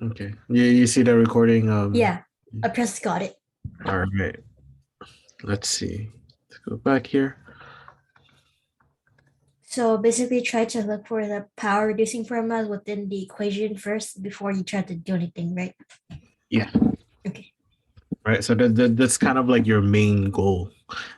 Okay. You see the recording? Yeah, I pressed got it. All right. Let's see. Let's go back here. So basically, try to look for the power reducing formula within the equation first before you try to do anything, right? Yeah. Okay. Right. So that's kind of like your main goal.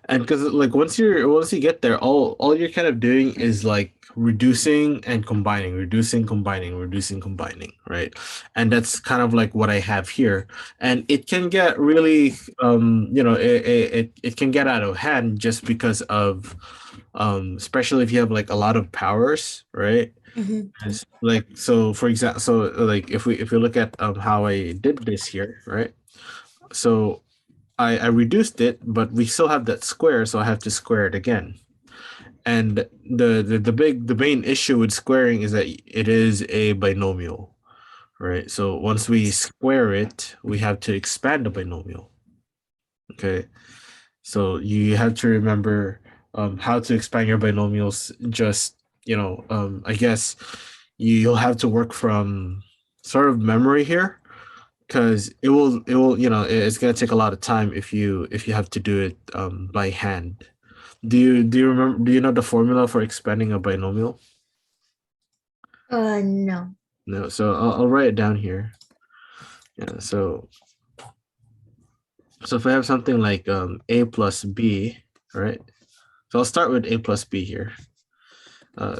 And because like once you get there, all you're kind of doing is like reducing and combining, reducing, combining, reducing, combining, right? And that's kind of like what I have here. And it can get really it can get out of hand just because of especially if you have like a lot of powers, right? Mm-hmm. Like so for example, so like if we look at how I did this here, right? So I reduced it, but we still have that square, so I have to square it again. And the main issue with squaring is that it is a binomial, right? So once we square it, we have to expand the binomial. Okay, so you have to remember how to expand your binomials. Just I guess you'll have to work from sort of memory here because it will it's gonna take a lot of time if you have to do it by hand. Do you remember? Do you know the formula for expanding a binomial? No. No, so I'll write it down here. Yeah, so if I have something like a plus b, right? So I'll start with a plus b here.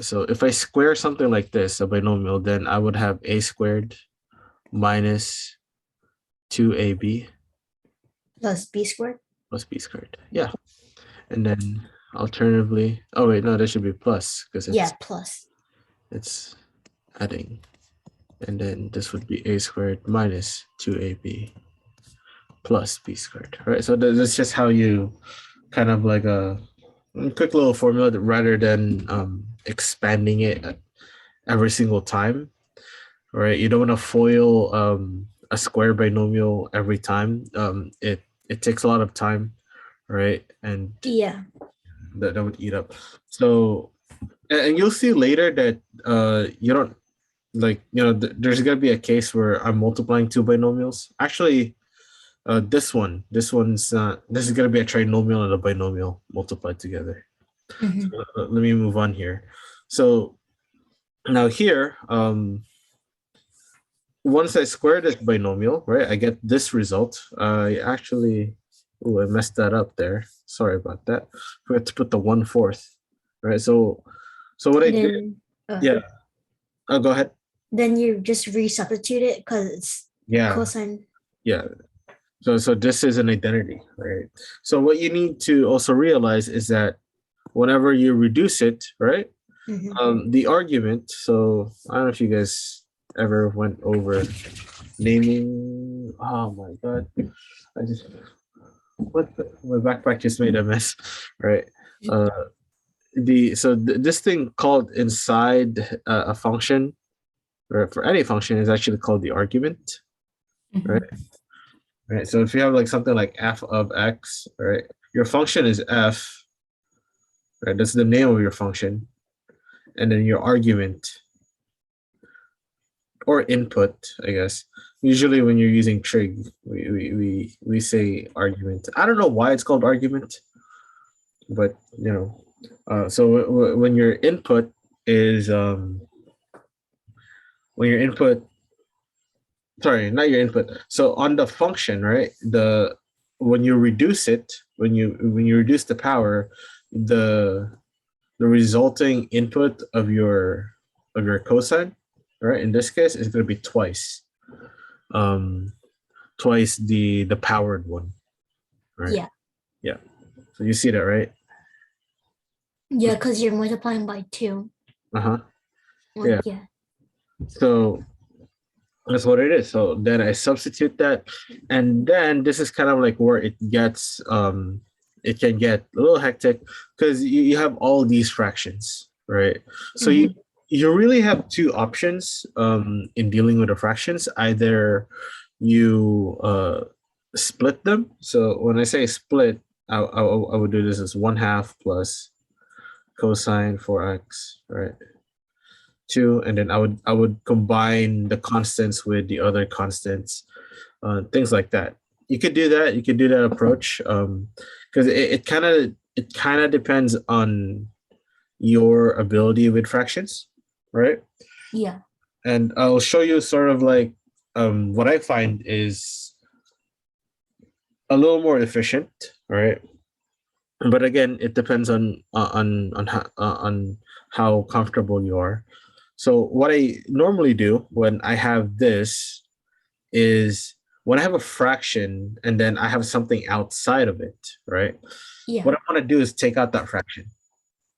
So if I square something like this, a binomial, then I would have a squared minus 2ab Plus b squared? plus b squared. Yeah, and then alternatively, oh wait, no, that should be plus because Yeah, it's plus. it's adding, and then this would be a squared minus 2ab plus b squared. Right, so that's just how you kind of like a quick little formula rather than expanding it every single time. Right, you don't want to foil a square binomial every time. It takes a lot of time, right? And Yeah. that would eat up. So and you'll see later that you don't like there's gonna be a case where I'm multiplying two binomials. Actually, this one's not. This is gonna be a trinomial and a binomial multiplied together. So Mm-hmm. let me move on here. So now here, once I square this binomial, right, I get this result. I actually, oh, I messed that up there. Sorry about that. Forgot to put the 1/4, right? So what I did, Then uh yeah. Oh, go ahead. then you just resubstitute it because it's Yeah, cosine. yeah. So this is an identity, right? So what you need to also realize is that whenever you reduce it, right? Mm-hmm. The argument. So I don't know if you guys ever went over naming. Oh my god! I just my backpack just made a mess, right? Uh, this thing called inside a function or for any function is actually called the argument, right? Mm-hmm. Right. So if you have like something like f of x, right, your function is f, right? That's the name of your function, and then your argument or input, I guess. Usually when you're using trig, we say argument. I don't know why it's called argument, but so when your input is when your input, sorry, not your input. So on the function, right? The when you reduce it, when you reduce the power, the the resulting input of your cosine, right? In this case, is going to be um, twice the powered one, right? Yeah. Yeah. So you see that, right? Yeah, because you're multiplying by two. Uh huh. Like Yeah. yeah. So that's what it is. So then I substitute that, and then this is kind of like where it can get a little hectic because you have all these fractions, right? So you Mm-hmm. you really have two options in dealing with the fractions. Either you split them. So when I say split, I would do this as 1/2 plus cosine 4x, right? 2, and then I would combine the constants with the other constants, things like that. You could do that. You could do that approach, because it kind of depends on your ability with fractions, right? Yeah. And I'll show you sort of like what I find is a little more efficient, right? But again, it depends on how comfortable you are. So what I normally do when I have this is when I have a fraction and then I have something outside of it, right? Yeah. What I want to do is take out that fraction,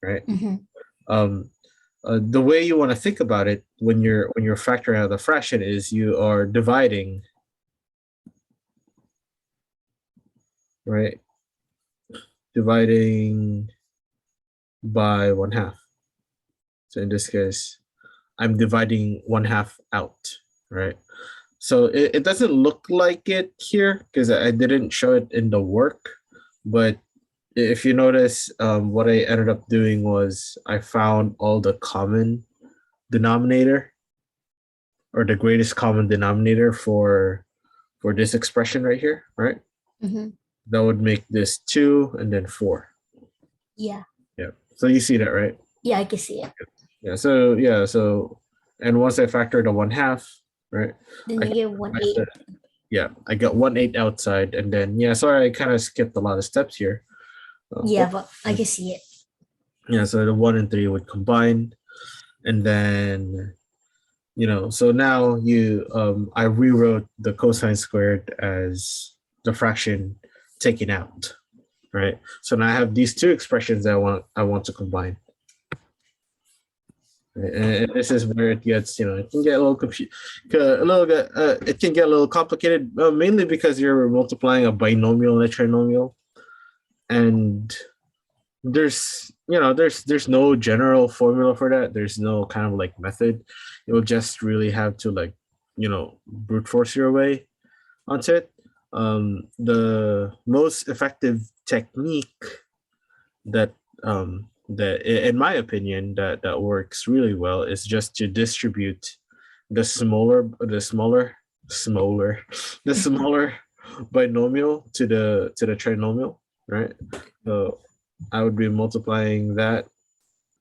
right? Mm-hmm. Um, the way you want to think about it when you're factoring out the fraction is you are dividing, right? Dividing by 1/2. So in this case, I'm dividing 1/2 out, right? So it doesn't look like it here because I didn't show it in the work. But if you notice, what I ended up doing was I found all the common denominator or the greatest common denominator for this expression right here, right? Mm-hmm. That would make this 2 and then 4. Yeah. Yeah. So you see that, right? Yeah, I can see it. Yeah. So and once I factor the 1/2, right? Then I you can get 1/8. Yeah, I got 1/8 outside, and then yeah, sorry, I kind of skipped a lot of steps here. Yeah, but I can see it. Yeah, so the 1 and 3 would combine, and then so now I rewrote the cosine squared as the fraction taken out, right? So now I have these two expressions that I want to combine. Right? And this is where it gets, it can get a little a little bit, it can get a little complicated, mainly because you're multiplying a binomial and a trinomial, and there's no general formula for that. There's no kind of like method. You'll just really have to like brute force your way onto it. The most effective technique that in my opinion that works really well is just to distribute the smaller the smaller binomial to the trinomial, right? So I would be multiplying that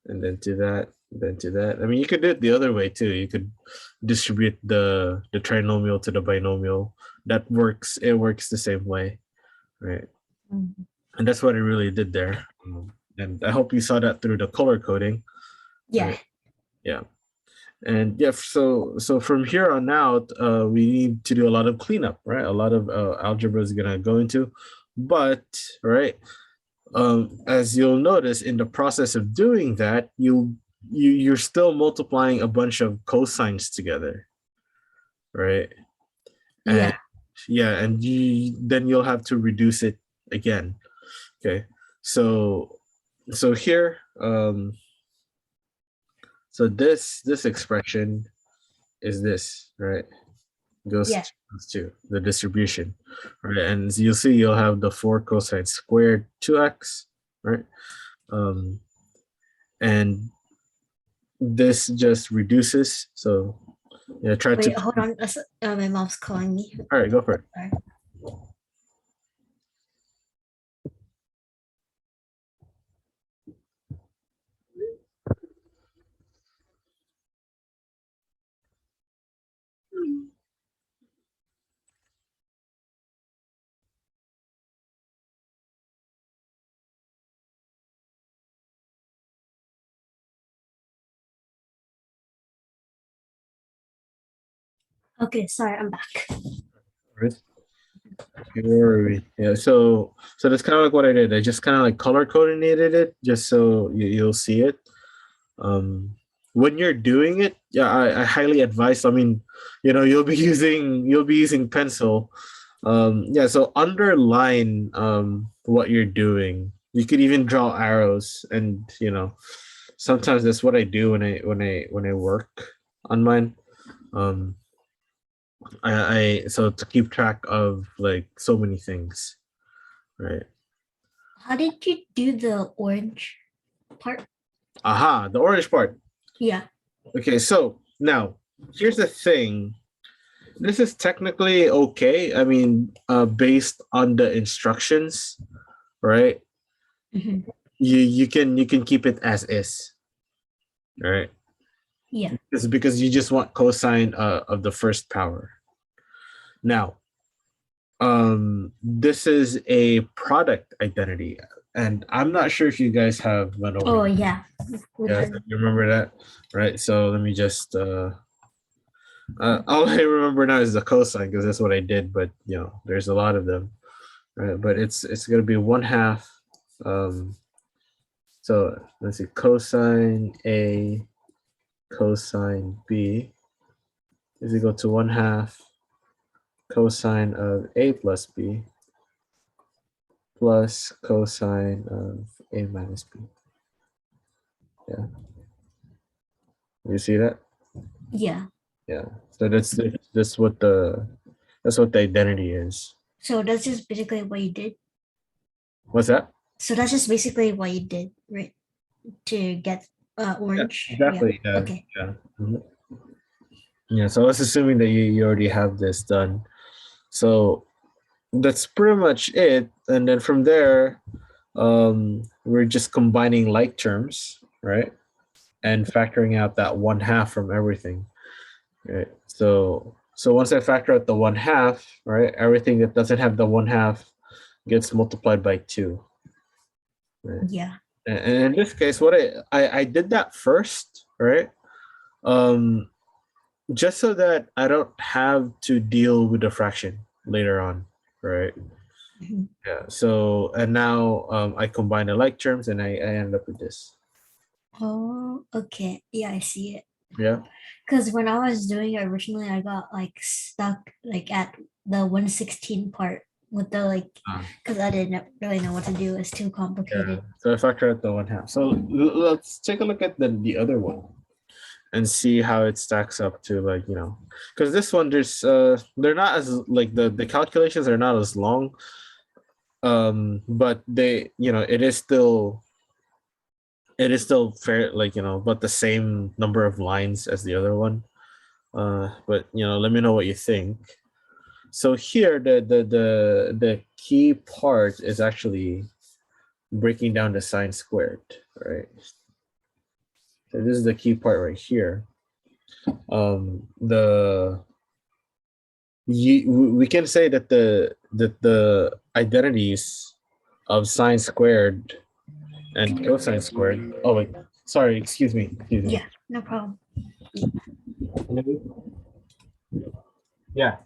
and then to that, then to that. I mean, you could do it the other way too. You could distribute the trinomial to the binomial. That works. It works the same way, right? Mhm. And that's what I really did there. And I hope you saw that through the color coding, Yeah. right? Yeah. And yeah, so from here on out, we need to do a lot of cleanup, right? A lot of algebra is gonna go into, but right, as you'll notice in the process of doing that, you're still multiplying a bunch of cosines together, right? And Yeah. yeah, and then you'll have to reduce it again. Okay, so here, so this expression is this, right? Goes Yeah. to, goes to the distribution, right? And you'll see you'll have the 4 cosine squared 2x, right? Um, and this just reduces. So yeah, try to. Wait, hold on. My mom's calling me. All right, go for it. Sorry. Okay, sorry, I'm back. Right. Yeah. So that's kind of like what I did. I just kind of like color coordinated it just so you'll see it. Um, when you're doing it, yeah, I highly advise. I mean, you'll be using pencil. Yeah. So underline what you're doing. You could even draw arrows, and sometimes that's what I do when I work on mine. Um, I so to keep track of like so many things, right? How did you do the orange part? Aha, the orange part. Yeah. Okay, so now here's the thing. This is technically okay. I mean, based on the instructions, right? Mhm. You can keep it as is, right? Yeah. It's because you just want cosine of the first power. Now, this is a product identity, and I'm not sure if you guys have went over. Oh yeah. We Yeah, did. you remember that, right? So let me just all I remember now is the cosine because that's what I did. But there's a lot of them, right? But it's gonna be 1/2. Um, so let's see, cosine A cosine B is equal to 1/2 cosine of A plus B plus cosine of A minus B. Yeah, you see that? Yeah. Yeah. So that's what the identity is. So that's just basically what you did. What's that? So that's just basically what you did, right? To get Yeah, orange. Yeah. exactly. Yeah, Okay. yeah. Mhm. Yeah. So I was assuming that you already have this done. So that's pretty much it. And then from there, we're just combining like terms, right? And factoring out that 1/2 from everything. Right. So once I factor out the 1/2, right, everything that doesn't have the 1/2 gets multiplied by 2. Right. Yeah. And in this case, what I did that first, right? Um, just so that I don't have to deal with the fraction later on, right? Mhm. Yeah. So and now I combine the like terms and I end up with this. Oh, okay. Yeah, I see it. Yeah. Because when I was doing it originally, I got like stuck like at the 116 part with the like, Ah, because I didn't really know what to do. It's too yeah. complicated. So I factor out the 1/2. So let's take a look at the other one and see how it stacks up to because this one they're not as like the calculations are not as long, but they it is still fair, but the same number of lines as the other one. But let me know what you think. So here the key part is actually breaking down the sine squared, right? So this is the key part right here. The we can say that the identities of sine squared and cosine squared. Oh wait, sorry, excuse me. Yeah, no problem. Yeah.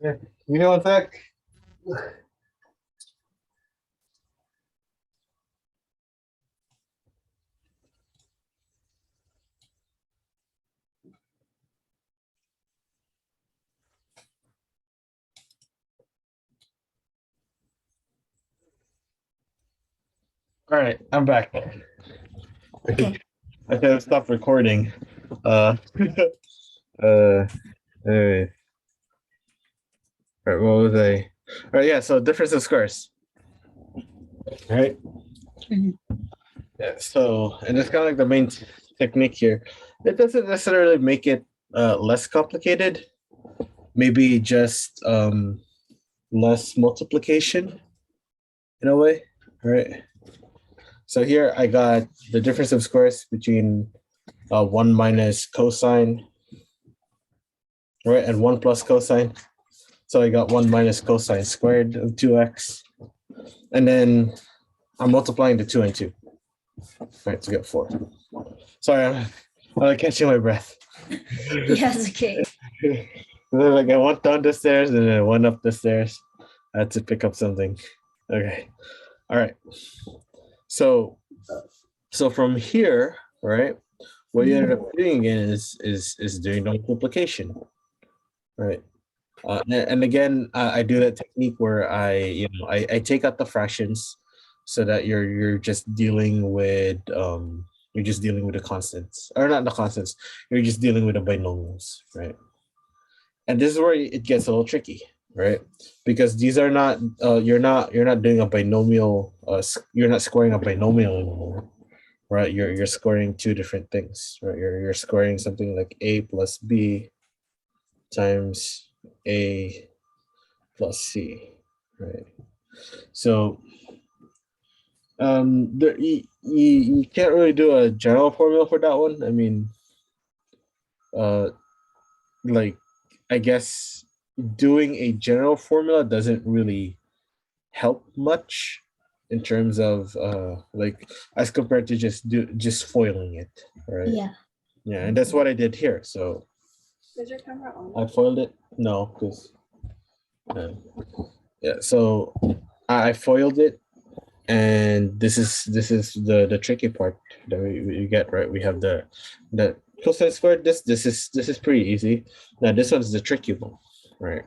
Yeah. You know, in fact. All right, I'm back. Okay. I gotta stop recording. Uh, uh, anyway, all right, what was I? All right, yeah. So difference of squares. All right. Mhm. Yeah. So, and it's kind of like the main technique here. It doesn't necessarily make it less complicated. Maybe just less multiplication in a way. All right. So here I got the difference of squares between 1 minus cosine, right, and 1 plus cosine. So I got 1 minus cosine squared of 2x. And then I'm multiplying the 2 and 2, right, to get 4. Sorry, I'm like catching my breath. Yes, okay. Like I went down the stairs and then I went up the stairs. I had to pick up something. Okay. All right. So from here, right, what you ended up doing again is doing the multiplication, right? And again, I do that technique where I take out the fractions, so that you're just dealing with the constants, or not the constants. You're just dealing with the binomials, right? And this is where it gets a little tricky, right? Because these are not you're not doing a binomial. You're not scoring a binomial anymore, right? You're scoring two different things, right? You're scoring something like a plus b times a plus c, right? So you can't really do a general formula for that one. I mean, uh, like I guess doing a general formula doesn't really help much in terms of like as compared to just foiling it, right? Yeah. Yeah, and that's what I did here. So Is your camera on? I foiled it. No, because yeah. So I foiled it, and this is the tricky part that we get, right. We have the cosine squared. This is pretty easy. Now this one's the tricky one, right?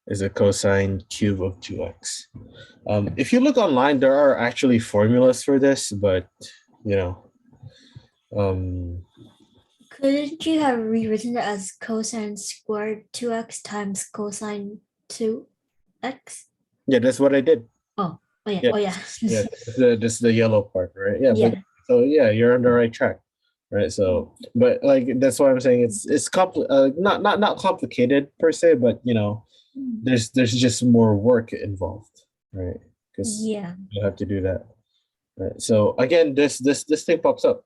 Is a cosine cube of 2x. If you look online, there are actually formulas for this, but you know, um, Couldn't you have rewritten it as cosine squared 2x times cosine 2x? yeah, that's what I did. Oh, oh yeah. Yeah, Oh yeah. yeah, this is the yellow part, right? Yeah, but Yeah. so yeah, you're on the right track, right? So, but like that's why I'm saying not complicated per se, but there's just more work involved, right? Because Yeah. you have to do that, right? So again, this thing pops up.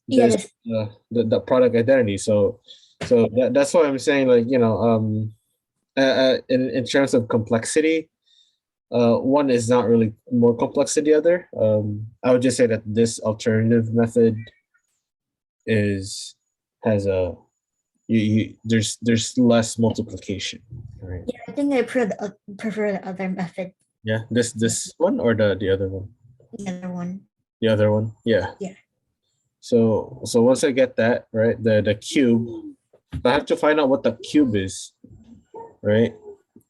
Yeah. There's the product identity. So that's why I'm saying, like, in terms of complexity, one is not really more complex than the other. I would just say that this alternative method is has a there's less multiplication, right? Yeah, I think I prefer the other method, Yeah, this one or the other one? the other one. The other one, yeah. Yeah. So once I get that, right, the cube, I have to find out what the cube is, right,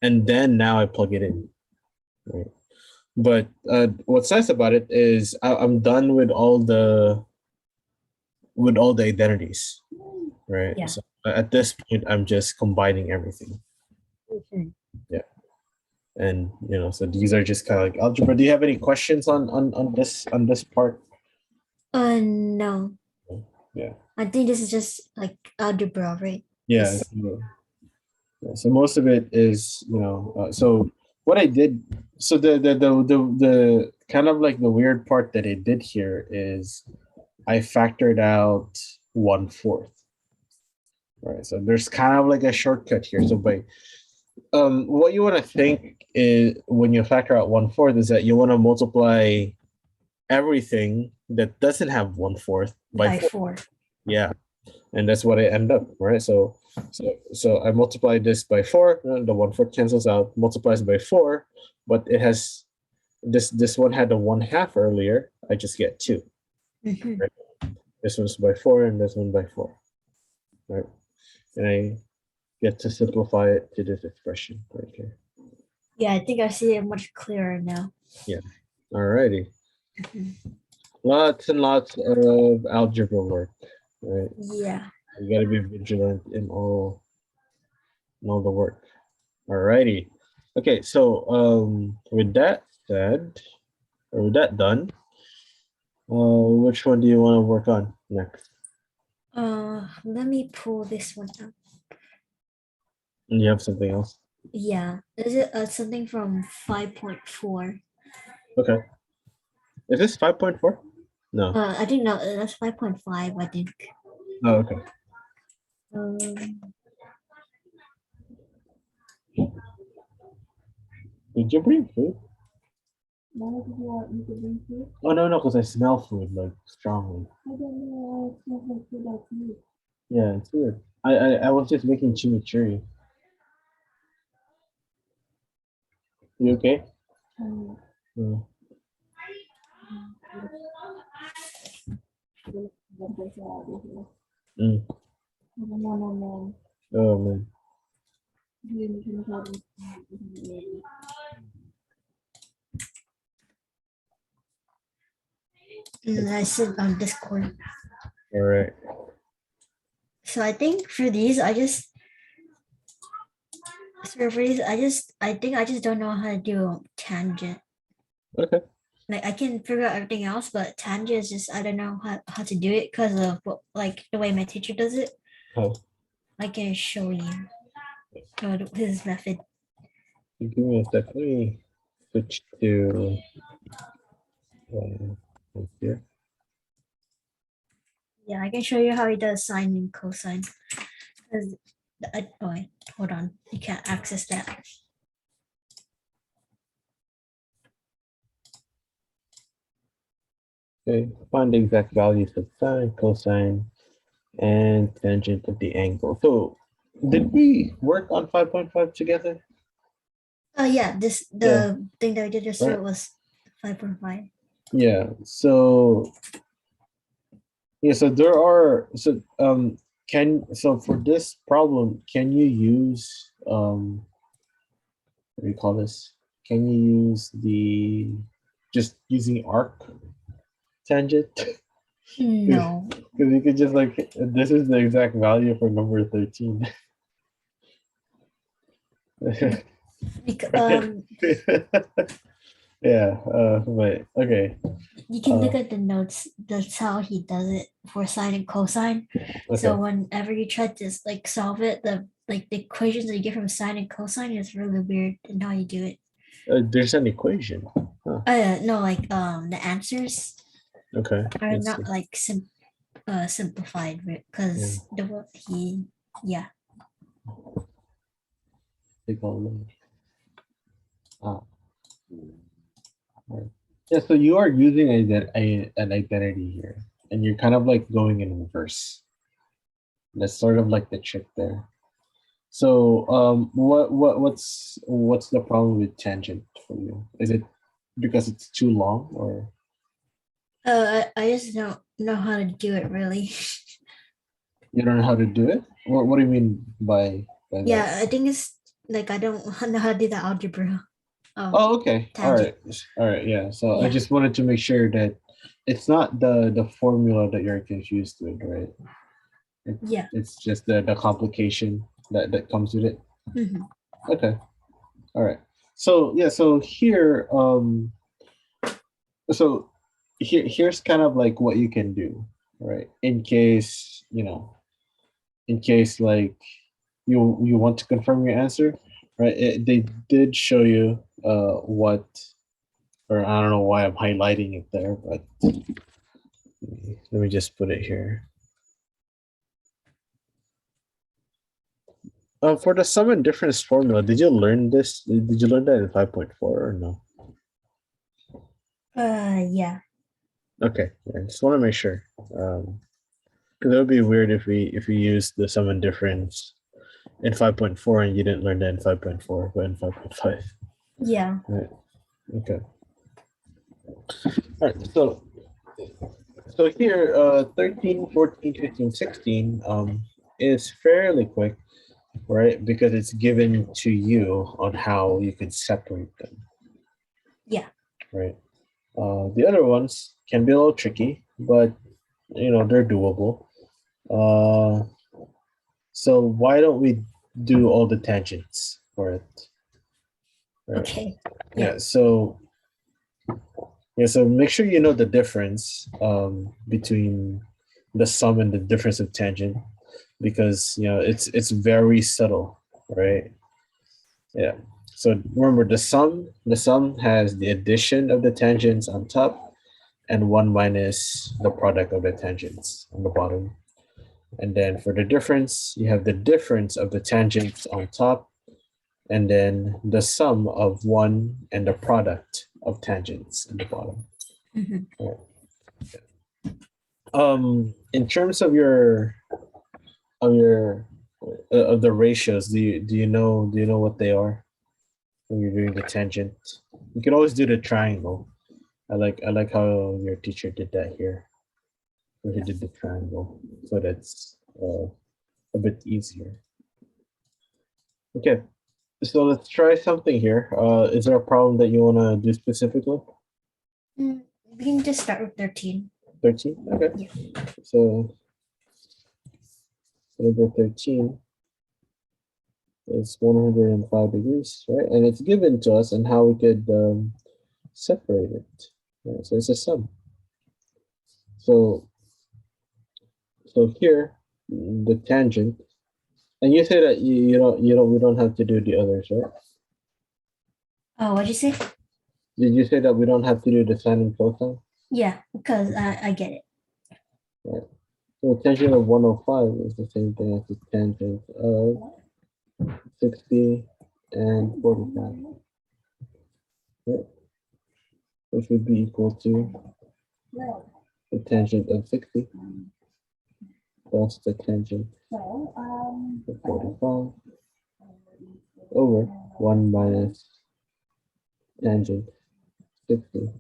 and then now I plug it in, right. But what's nice about it is I'm done with all the identities, right? Yeah. So at this point, I'm just combining everything. Yeah, and so these are just kind of like algebra. Do you have any questions on this part? No. Yeah, I think this is just like algebra, right? yeah. So most of it is, so what I did, so the kind of like the weird part that I did here is I factored out 1/4, right? So there's kind of like a shortcut here. So by what you want to think is when you factor out 1/4 is that you want to multiply everything that doesn't have 1/4 by By 4. 4. Yeah, and that's what I end up, right? So So I multiply this by 4, the 1/4 cancels out, multiplies by 4, but it has this one had a 1/2 earlier. I just get 2. Mhm. Right? This one's by 4 and this one by 4. Right? And I get to simplify it to this expression right here. Yeah, I think I see it much clearer now. Yeah. Alrighty. Mhm. Lots and lots of algebra work. Right? Yeah. You gotta be vigilant in all the work. Alrighty. Okay, so with that said, or with that done, which one do you want to work on next? Let me pull this one up. And you have something else? Yeah, is it something from 5.4? Okay. Is this 5.4? No. I think no, that's 5.5, I think. Oh, okay. Um, Did you bring food? why did you want me to bring food? Oh no, because I smell food like strongly. I don't know. It's not like food that's me. Yeah, it's weird. I was just making chimichurri. You okay? Um, Yeah. Mm. Oh man. I said on Discord. All right. So I think for these, I think I just don't know how to do tangent. Okay. Like I can figure out everything else, but tangent is just I don't know how to do it because of like the way my teacher does it. Oh, I can show you his method. give me a sec. Let me switch to here. Yeah, I can show you how he does sine and cosine. Because oh wait, hold on, you can't access that. Okay. Find the exact values of sine, cosine, and tangent of the angle. So, did we work on 5.5 together? Oh yeah, Yeah. the thing that we did yesterday Right. was 5.5. Yeah. So there are for this problem, can you use what do you call this? Can you use the just using arc tangent? Because No, you could just like this is the exact value for number 13. because Yeah, but okay. you can Uh, look at the notes. That's how he does it for sine and cosine. So okay. whenever you try to like solve it, the equations that you get from sine and cosine is really weird in how you do it. There's an equation. Huh. No, like the answers Okay. are Let's not see. like simplified Yeah. because the he yeah. Take all of them. Ah. Right. Yeah. So you are using an identity here, and you're kind of like going in reverse. That's sort of like the trick there. So, what's the problem with tangent for you? Is it because it's too long, or I just don't know how to do it really. you don't know how to do it? What do you mean by that? Yeah, I think it's like I don't know how to do the algebra of Oh, okay. All tangent. right. All right. Yeah. So I Yeah, just wanted to make sure that it's not the formula that you're confused with, right? yeah. It's just the complication that comes with it. Mhm. Okay. All right. So yeah. So here, so here's kind of like what you can do, right? In case in case like you want to confirm your answer, right? They did show you what, or I don't know why I'm highlighting it there, but let me just put it here. For the sum and difference formula, did you learn this? Did you learn that in 5.4 or no? Yeah. Okay, yeah, I just want to make sure. Because it would be weird if we use the sum and difference. in 5.4 and you didn't learn that in 5.4, but in 5.5. Yeah. Right. Okay. All right. So here, 13, 14, 15, 16 is fairly quick, right? Because it's given to you on how you can separate them, Yeah. right? The other ones can be a little tricky, but they're doable. Uh, so why don't we do all the tangents for it? Right. Okay. Yeah. So make sure you know the difference between the sum and the difference of tangent, because it's very subtle, right? Yeah. So remember, the sum has the addition of the tangents on top and 1 minus the product of the tangents on the bottom. And then for the difference, you have the difference of the tangents on top, and then the sum of 1 and the product of tangents at the bottom. Mhm. Right. In terms of your of the ratios, do you know what they are when you're doing the tangent? You can always do the triangle. I like how your teacher did that here, where he did the triangle, so that's a bit easier. Okay, so let's try something here. Is there a problem that you want to do specifically? We can just start with 13. 13? Okay. Yeah. So number 13 is 105 degrees, right? And it's given to us and how we could separate it. Yeah, so it's a sum. So here, the tangent, and you say that we don't have to do the others, right? Oh, what'd you say? Did you say that we don't have to do the sine and cosine? Yeah, because I get it. Right. So the tangent of 105 is the same thing as the tangent of 60 and 45, right? Which would be equal to the tangent of 60 plus the tangent of 45 over 1 minus tangent 60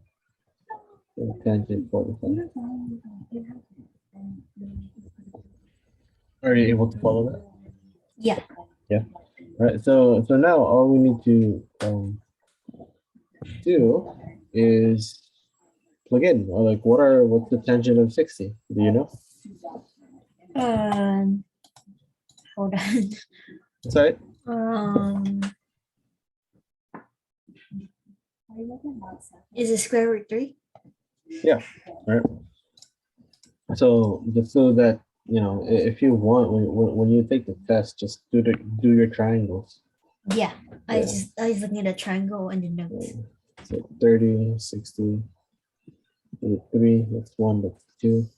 and tangent 45. Are you able to follow that? Yeah. Yeah. All right. So now all we need to do is plug in. Like, what's the tangent of 60? Do you know? Um, hold on. Sorry. Is it square root 3? Yeah. All right. So just so that if you want, when you take the test, just do your triangles. Yeah. I Yeah. was looking at a triangle and the notes. So 30, 60, 3, that's 1, that's 2.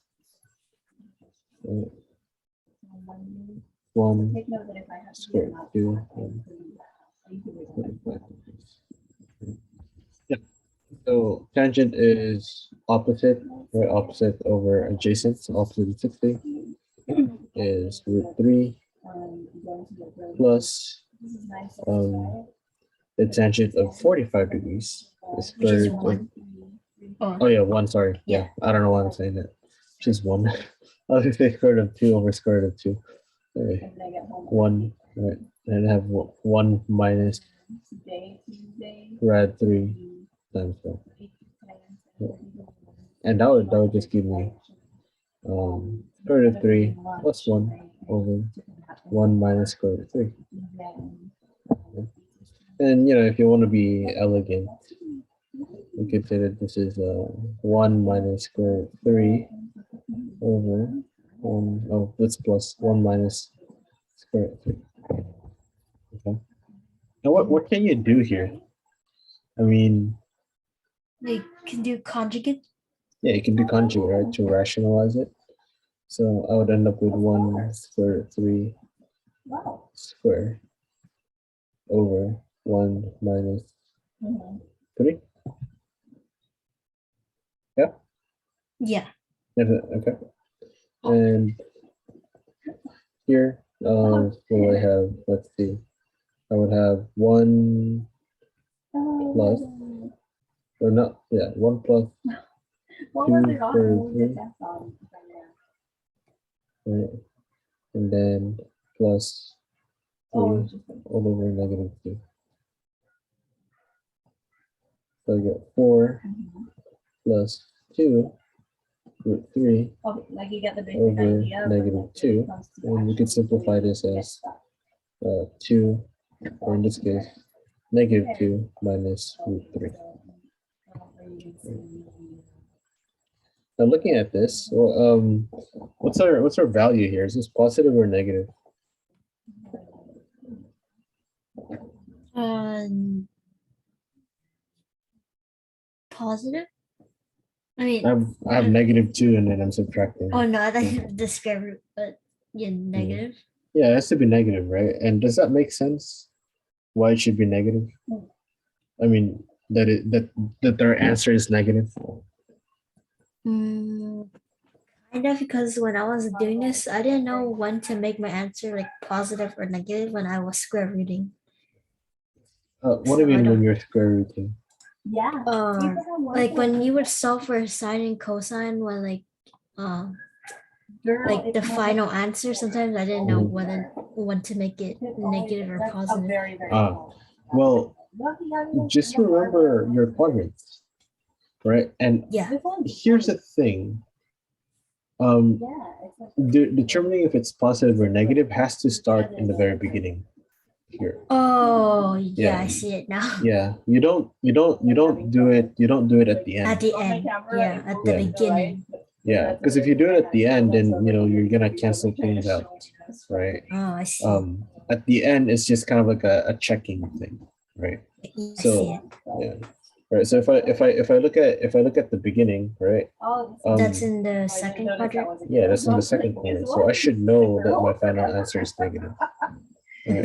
1 square 2. Yeah. So tangent is opposite, right? Opposite over adjacent. So opposite of 60 is root 3 plus the tangent of 45 degrees is Which is square root of 1. Oh yeah, 1. Sorry. Yeah. Yeah, I don't know why I'm saying that. Just 1. I was gonna say square root of 2 over square root of 2. Okay. 1, right? And have 1 minus rad 3 times 1. Yeah. And that would just give me square root of 3 plus 1 over 1 minus square root of 3. And if you want to be elegant, you could say that this is 1 minus square root of 3 over 1. Oh, that's plus 1 minus square root of 3. Okay. Now what can you do here? I mean, They can do conjugate. yeah, you can do conjugate, right, to rationalize it. So I would end up with 1 square root of 3 square over 1 minus 3. Yeah. Yeah. Okay. And here So I have, let's see, I would have 1 plus, or not, yeah, 1 plus What was 2 it on? for What was 3, the test on? right? And then plus 3 Oh, it's just all over -2. So I get 4 plus 2 root 3 okay, like you get the basic over idea. but like when it -2. comes to And we can actually simplify doing this it, as it's 2, tough. or in this case, -2 minus root 3. Now looking at this, well, what's our value here? Is this positive or negative? Positive. I mean, I have -2 and then I'm subtracting. oh no, I thought the square root, but yeah, negative. Yeah, it has to be negative, right? And does that make sense? Why it should be negative? I mean, that their answer is negative. Kind of, because when I was doing this, I didn't know when to make my answer like positive or negative when I was square rooting. What do you So I mean when don't- you're square rooting? Yeah. Like when you would solve for sine and cosine, when like the final answer, sometimes I didn't know when to make it negative or positive. Well, just remember your quadrants, right? And Yeah. here's the thing. Determining if it's positive or negative has to start in the very beginning here. Oh yeah, Yeah. I see it now. Yeah, you don't do it at the end. At the end, yeah, at the Yeah. beginning. Yeah, because if you do it at the end, then you're gonna cancel things out, right? Oh, I see. At the end, it's just kind of like a checking thing, right? Yeah, I see So it. yeah, right. So if I look at the beginning, right? That's in the second quadrant. Yeah, that's in the second quadrant. So I should know that my final answer is negative. Right?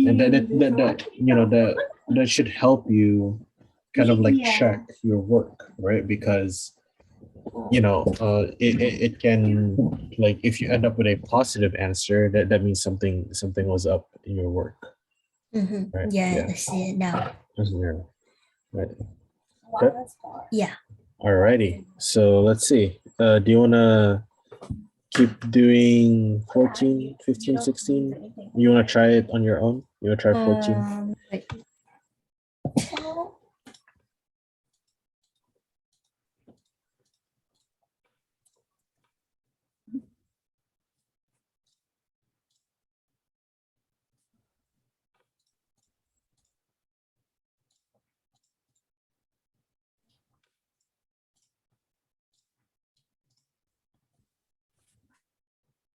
And that should help you kind of like check your work, right? Because it can, like, if you end up with a positive answer, that means something was up in your work, right? Yeah, I see it now. Right. Okay. Yeah. Alrighty, so let's see, do you want to keep doing 14, 15, 16? You want to try it on your own? You want to try 14? Wait.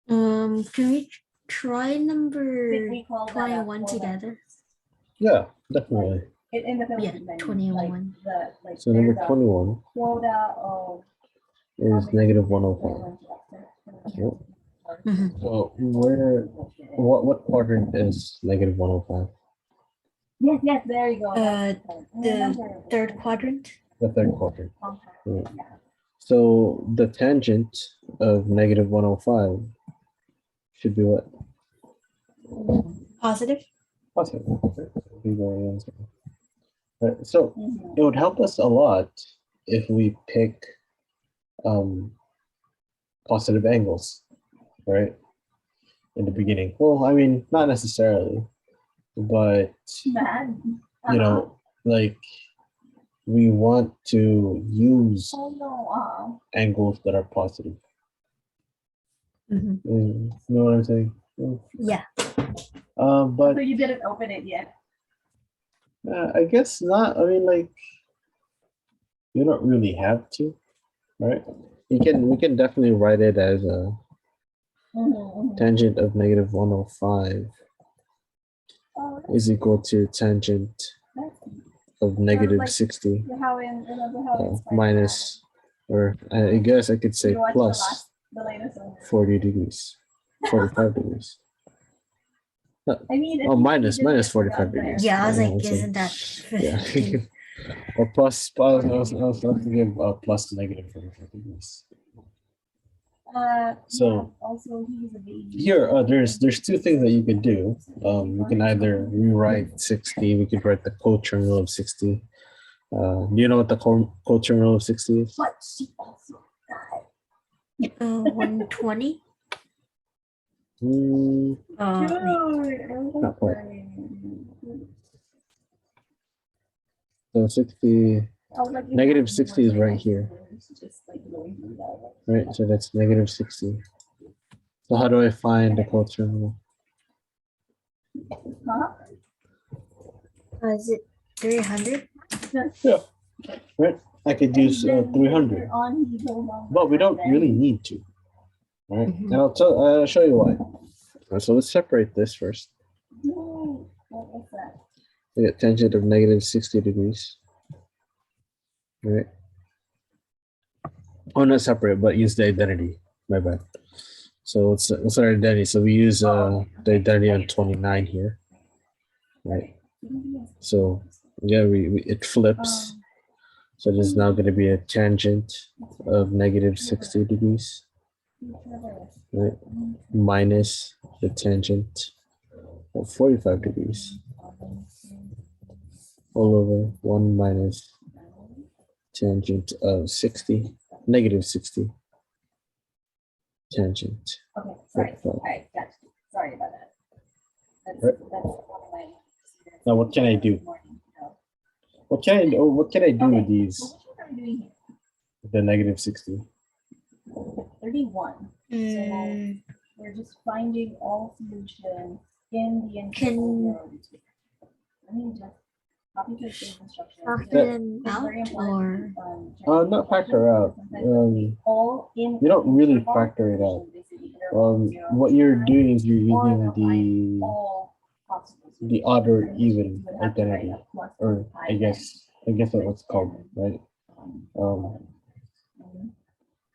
Can we try number 21 together? Yeah, definitely. In the Yeah, Philippines, 21. So number 21 quota of is -105. Yep. So what quadrant is -105? Yes, there you go. The third quadrant. The third quadrant. Yeah. So the tangent of -105 should be what? Positive. Positive. Be very answer. Right. So it would help us a lot if we pick positive angles, right? In the beginning. Well, I mean, not necessarily, but like, we want to use angles that are positive. You know what I'm saying? Yeah. But So you didn't open it yet. I guess not. I mean, like, you don't really have to, right? We can definitely write it as a tangent of -105 is equal to tangent of -60 minus, or I guess I could say plus 40 degrees, 45 degrees. I mean, minus 45 degrees. Yeah, I was like, so- isn't that yeah. 50? Or plus, I was going to give plus -45 degrees. So yeah, also he was a baby. here, there's two things that you could do. We can either rewrite 60. We could write the coterminal of 60. Do you know what the coterminal of 60 is? But she also died. 120. Mm, Dude, I was Not quite. dying. so 60, I was like, negative 60 is right here, Just like going through that. right? So that's negative 60. So how do I find the coterminal? Huh? Is it 300? Yeah, right. I could use And then 300, later on, he no longer but we don't had really them. need to, right? Mhm. And I'll show you why. So let's separate this first. No, what was that? We get tangent of negative 60 degrees, right? Oh, not separate, but use the identity. My bad. So what's our identity? So we use the identity on 29 here, right? So yeah, it flips. So there's now going to be a tangent of negative 60 degrees, right? Minus the tangent of 45 degrees all over 1 minus tangent of 60, negative 60 tangent. Okay, sorry. 45. All right, gotcha. Sorry about that. That's Right. one of my. Now what can I do? What can I do with these? So what are we doing here? The negative 60. 31. Mm, We're just finding all solutions in the Can- interval 0 to 2. Let me just copy paste the instructions. factor them out or Not factor out. All in You don't really interval factor it out. solutions, basically, they're all What 0 you're to doing is you're 9, or using they'll find all possible the solutions. odd or And you even would have to write identity, a plus or pi I guess that's what's called, right? um,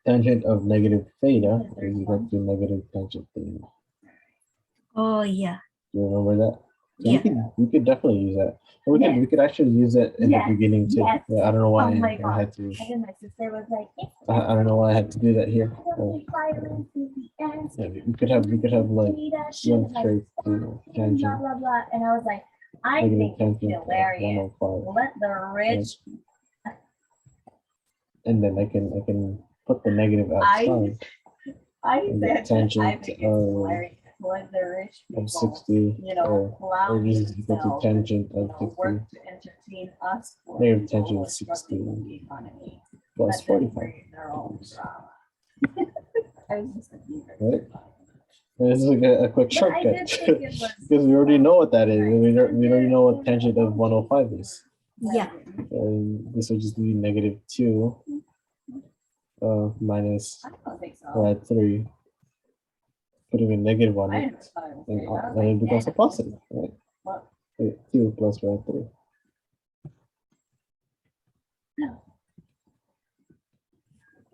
Tangent of negative theta is equal to negative tangent theta. oh yeah. Do you remember that? So Yeah. we could definitely use that. And we could actually use it in Yes, the beginning too. yes. Yeah, I don't know why Oh my I God. had to. And then my sister was like, I don't know why I had to do that here. Yeah, we could have like one straight to tangent. blah blah blah. And I was like, I Negative think it's tangent of hilarious. 105. Let the rich. And then I can put the negative outside I and the said, I tangent think it's hilarious. Let the rich people, of 60, plow or this is equal to themselves, tangent and, of 60 work to entertain us. poor negative people tangent who of are struggling with 60 the economy. plus Let them 45. bring their own drama. I was just like, you Right? And this is like a quick But I shortcut did think it was because we already know what that is. Right. We already know what tangent of 105 is. Yeah. And this would just be negative 2 minus I don't think so. rad 3. Putting a negative on I it, never thought it was and weird. I was then it like, becomes a yeah. positive, right? What? 2 plus rad 3.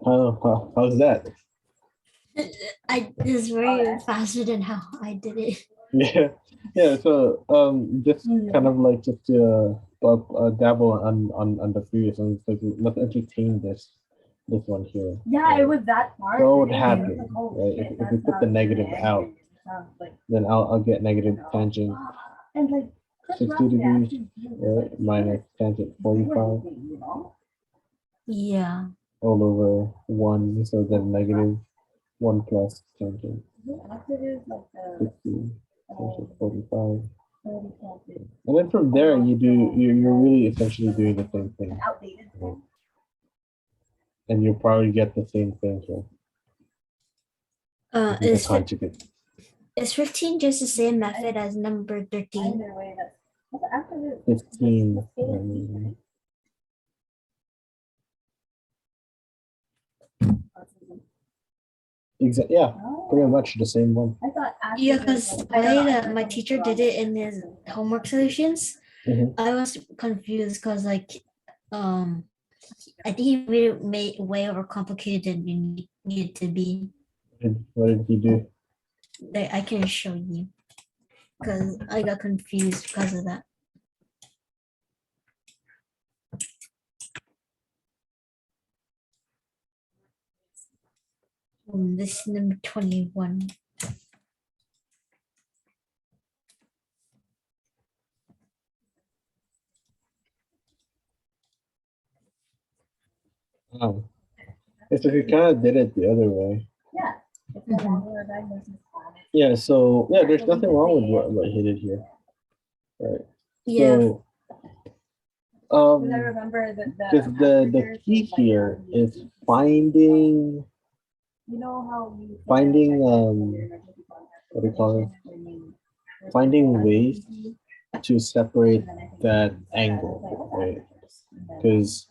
How's that? I this very faster than how I did it. Yeah. So just kind of like just dabble on the previous one. Like let's entertain this one here. Yeah, it was that part. So what would It was happen, like, oh, right? shit, If we that's put how the it's negative gonna end. out, It sounds like, then I'll get negative tangent and like, just 60 roughly degrees, asking you, right? like, Minus tangent do 45 anything, you know? Yeah. all over 1. So then negative 1 plus tangent After this, like the 60 tangent 45. 30 something, And then from there, you're really essentially doing the same thing. outdated thing. And you'll probably get the same thing here. The Is conjugate. 15 just the same method as number 13? Either way, that's after this. 15. Yeah, pretty much the same one. I thought after Yeah, this, because like, the I don't way know, that my teacher did it in his homework solutions, Mhm. I was confused because like I think he made it way overcomplicated than you need to be. What did he do? Like, I can show you because I got confused because of that. This is number 21. Oh. It's if you kind of did it the other way. Yeah. It's no Mhm. longer a diagnosis plan. Yeah, so yeah, there's nothing wrong with what he did here. Right. Yeah. So Because I remember that because the key here is finding you know how you finding what do you call it? Finding ways to separate that angle, right? Because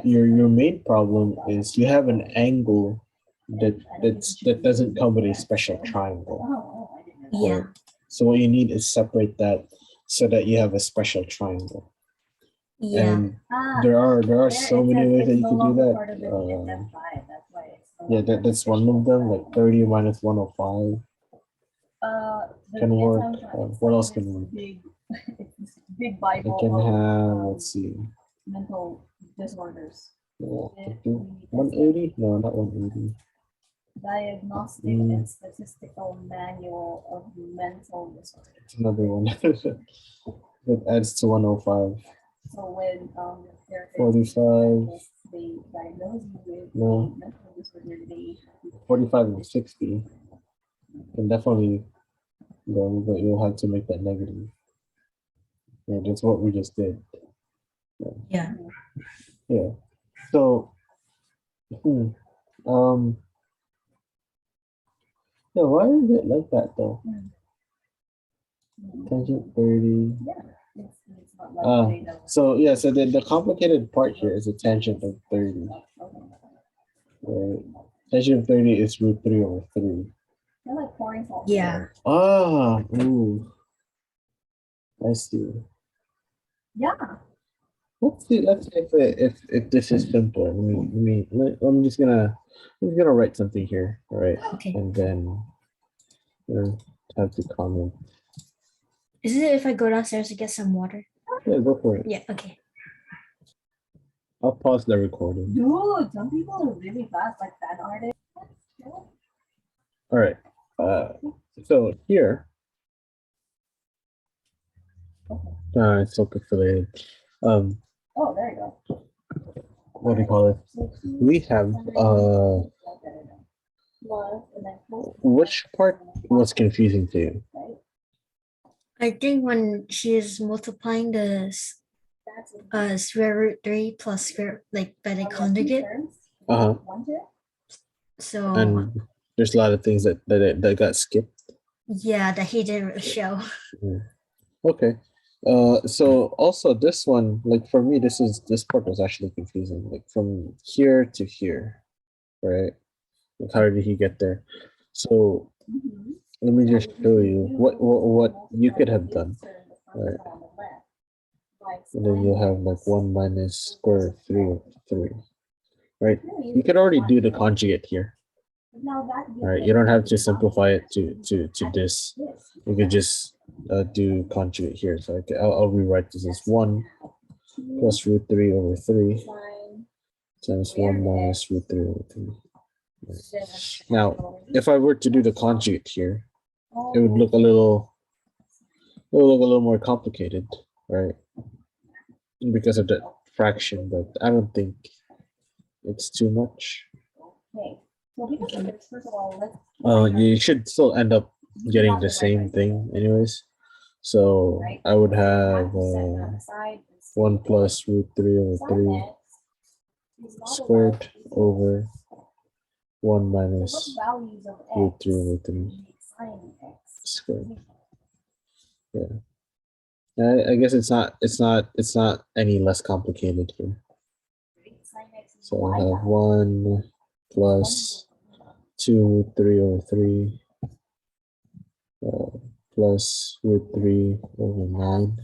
your main problem is you have an angle that doesn't come with a special triangle. Yeah. So what you need is separate that so that you have a special triangle. Yeah. And there are so many ways that you can do that. Yeah, that's one of them. Like 30 minus 105 can work. What else can work? Big I Bible can of have, let's see, mental disorders. 180? No, not 180. Diagnostic Mm. and Statistical Manual of Mental Disorders. It's another one. That adds to 105. So when there 45. they diagnose you with No. mental disorder, they 45 and 60 can definitely go, but you'll have to make that negative. Yeah, that's what we just did. Yeah. Yeah. So, yeah, why is it like that though? Tangent 30. it's not like they know. So yeah, so the complicated part here is a tangent of 30. Right? Tangent of 30 is root 3 over 3. They're like pouring salt. Yeah. Ah, ooh. I see. Yeah. Let's see if this is simpler. I'm just gonna write something here, all right? Okay. And then have to comment. Is it if I go downstairs to get some water? Yeah, go for it. Yeah. Okay. I'll pause the recording. Dude, some people are really fast, like fan artists. All right. So here, it's so affiliated. Oh, there you go. What do you call it? We have which part was confusing to you? I think when she is multiplying the square root 3 plus square, like by the conjugate. Uh-huh. So And there's a lot of things that got skipped. yeah, that he didn't show. Okay. So also this one, like for me, this part was actually confusing. Like from here to here, right? Like how did he get there? So let me just show you what you could have done, right? And then you'll have like 1 minus square root 3 over 3, right? You could already do the conjugate here. Right, you don't have to simplify it to this. You could just do conjugate here. So I'll rewrite this as 1 plus root 3 over 3 times 1 minus root 3 over 3. Right. Now, if I were to do the conjugate here, it would look a little more complicated, right? Because of the fraction, but I don't think it's too much. You should still end up getting the same thing anyways. So I would have 1 plus root 3 over 3 squared over 1 minus root 3 over 3 squared. Yeah. I guess it's not any less complicated here. So I have 1 plus 2 root 3 over 3 plus root 3 over 9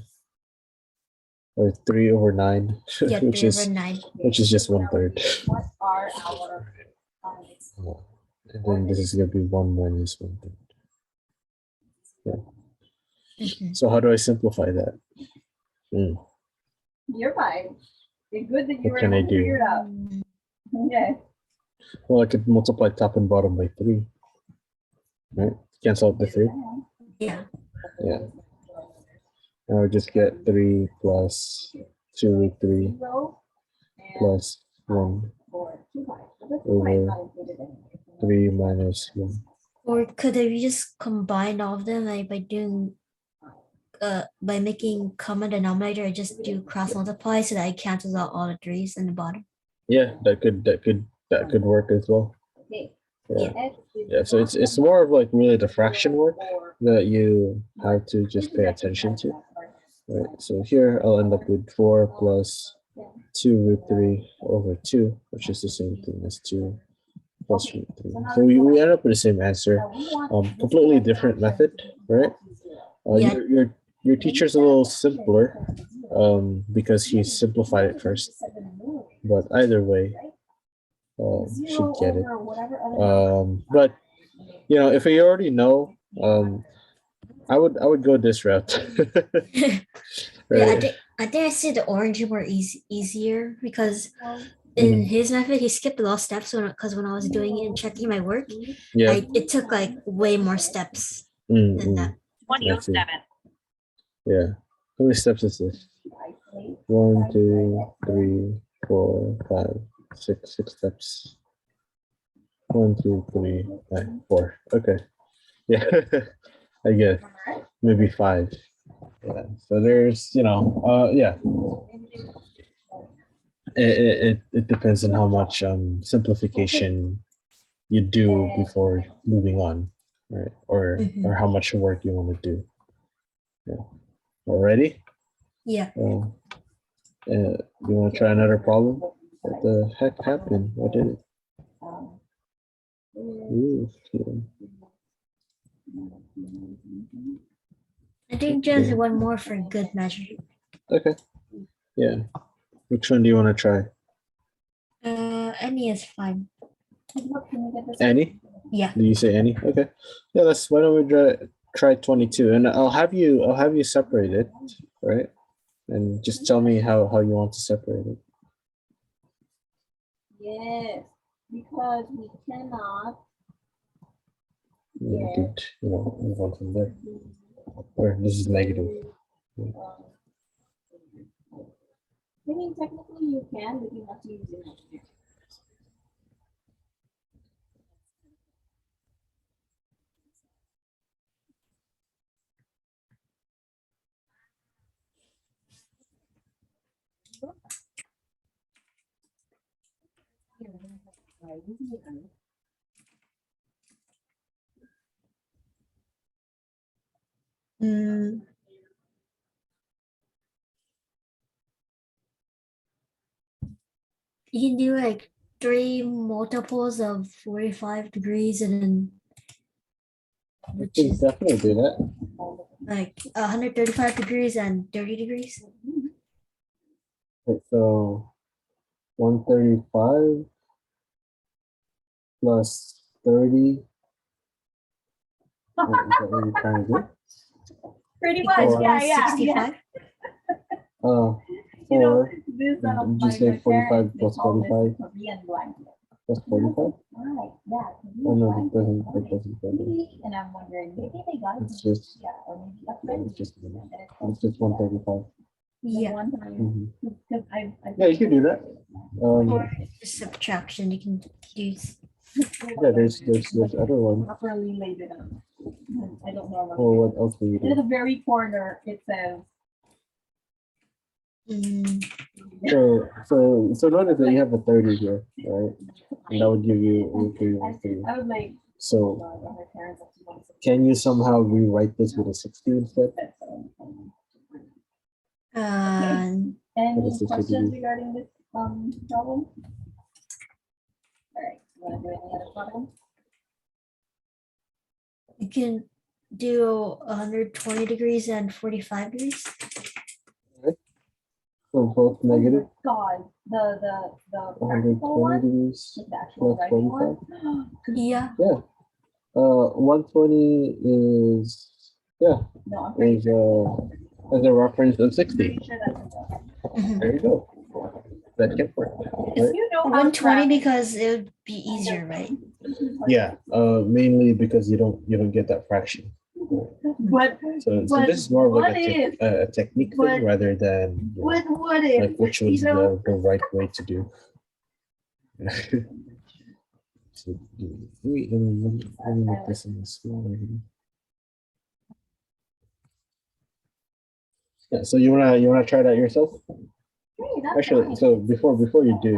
or 3 over 9 Yeah, which 3 is over 9. just 1/3. What are our And then this is gonna be 1 minus 1/3. Yeah. So how do I simplify that? You're fine. It's good that you What were can I able to do? figure it out. Okay. Well, I could multiply top and bottom by 3. Right? Cancel out the 3. Yeah. Yeah. And I would just get 3 plus 2 root 3 plus 1 over 3 minus 1. Or could have you just combined all of them like by doing by making common denominator, I just do cross multiply so that it cancels out all the 3's in the bottom. Yeah, that could work as well. Yeah. Yeah. Yeah, so it's more of like really the fraction work that you have to just pay attention to. Right. So here I'll end up with 4 plus 2 root 3 over 2, which is the same thing as 2 plus root 3. So we end up with the same answer. Completely different method, right? Yeah. Your teacher's a little simpler because he simplified it first. But either way, should get it. But you know, if you already know, I would go this route. Yeah, Right. I think I see the orange more easier because in his method he skipped a lot of steps because when I was doing it and checking my work, Yeah. it took like way more steps Mm, than that. I see. Yeah. How many steps is this? 1, 2, 3, 4, 5, 6. 6 steps. 1, 2, 3, 4. Okay. Yeah. I guess maybe 5. Yeah. So there's, yeah. It depends on how much simplification you do before moving on, right? Or how much work you want to do. Yeah. Already? Yeah. You want to try another problem? What the heck happened? What did it? Ooh, I think just one more for good measure. okay. Yeah. Which one do you want to try? Any is fine. Any? Yeah. Do you say any? Okay. Yeah, why don't we try 22, and I'll have you separate it, right? And just tell me how you want to separate it. Yes, because we cannot. Yeah, we could, move on from there. Or this is negative. I mean, technically you can, but you have to use it. Mm, you can do like 3 multiples of 45 degrees and then You can definitely do that. like 135 degrees and 30 degrees. Okay, so 135 plus 30. What is that what you're trying to do? Pretty Equals much, yeah. 165. Or This did you say 45 plus 45 Korean blanket. plus 45? Right, yeah. Oh no, that doesn't go there. And I'm wondering, maybe they got it. It's just, Yeah, or maybe a yeah, friend. it's just 135. Yeah. One time, Mhm. because I. Yeah, you can do that. Subtraction, you can use. Yeah, there's other one. Properly laid it out. I don't know. Oh, what else do you In the do? very corner, it says. So notice that you have a 30 here, right? And that would give you 3. I was like. So can you somehow rewrite this with a 60 instead? Um, Any What is this to questions do? regarding this problem? All right, you want to do any other problem? you can do 120 degrees and 45 degrees. So both negative, God, the 120 degrees is the actual plus right 45. one. Yeah. Yeah. 120 is, yeah, No, I'm pretty is sure. as a reference of 60. Pretty sure that's Mhm. There you go. That can work. Right? You know how 120 to because it would be easier, right? Yeah, mainly because you don't get that fraction. But So But this is more of like what if- a technique but- thing rather than what if, like which was the right way to do. So let me make this in smaller. Yeah, so you wanna try that yourself? Hey, that's Actually, fine. so before you do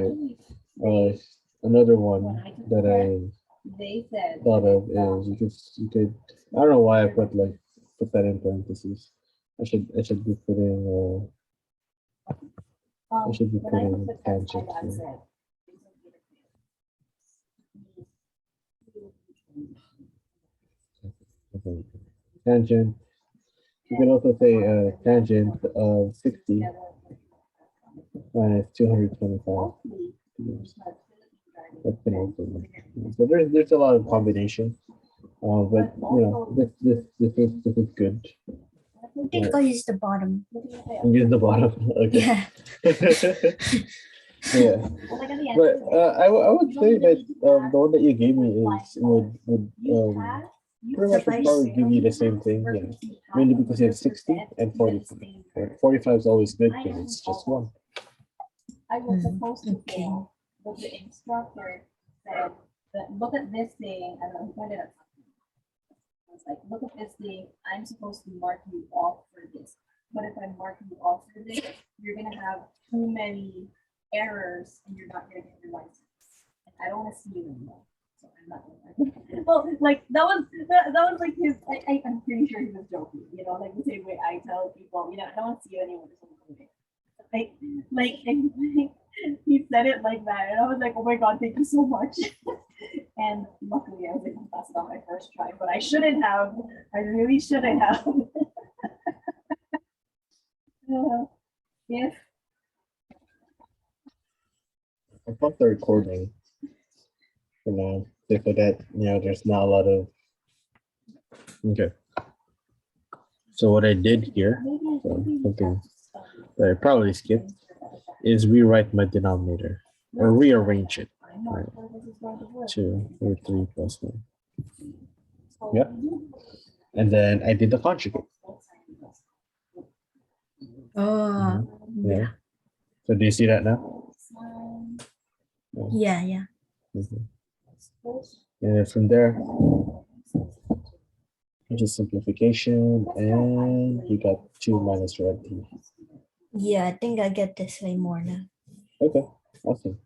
it, another one that I They said. thought of is you could I don't know why I put that in parentheses. I should be putting I should be when I putting put the tangent I here. said, Okay. Tangent. You can also say tangent of 60 minus 225. That can also work. So there's a lot of combination. But this is good. I think I'll use the bottom. Use the bottom. Okay. Yeah. Yeah. But I would say that the one that you gave me would pretty much would probably give you the same thing. Yeah. Mainly because you have 60 and 45. Right? 45 is always good because it's just one. I was supposed to Okay. go, but the instructor said that look at this thing, and I pointed at something. I was like, look at this thing. I'm supposed to mark you off for this. But if I mark you off for this, you're gonna have too many errors and you're not gonna get your license. And I don't want to see you anymore. So I'm not gonna. Well, like that was like his. I'm pretty sure he was joking. You know, like the same way I tell people, you know, I don't want to see you anymore. Like he said it like that, and I was like, oh my god, thank you so much. And luckily, I was able to pass it on my first try, but I shouldn't have. I really shouldn't have. If I thought the recording for now. So that there's not a lot of okay. So what I did here, something that I probably skipped, is rewrite my denominator or rearrange it. Right. 2 or 3 plus 1. Yeah. And then I did the conjugate. Oh, Yeah. So do you see that now? yeah. Mhm. And then from there, just simplification, and you got 2 minus red t. Yeah, I think I get this way more now. Okay, awesome.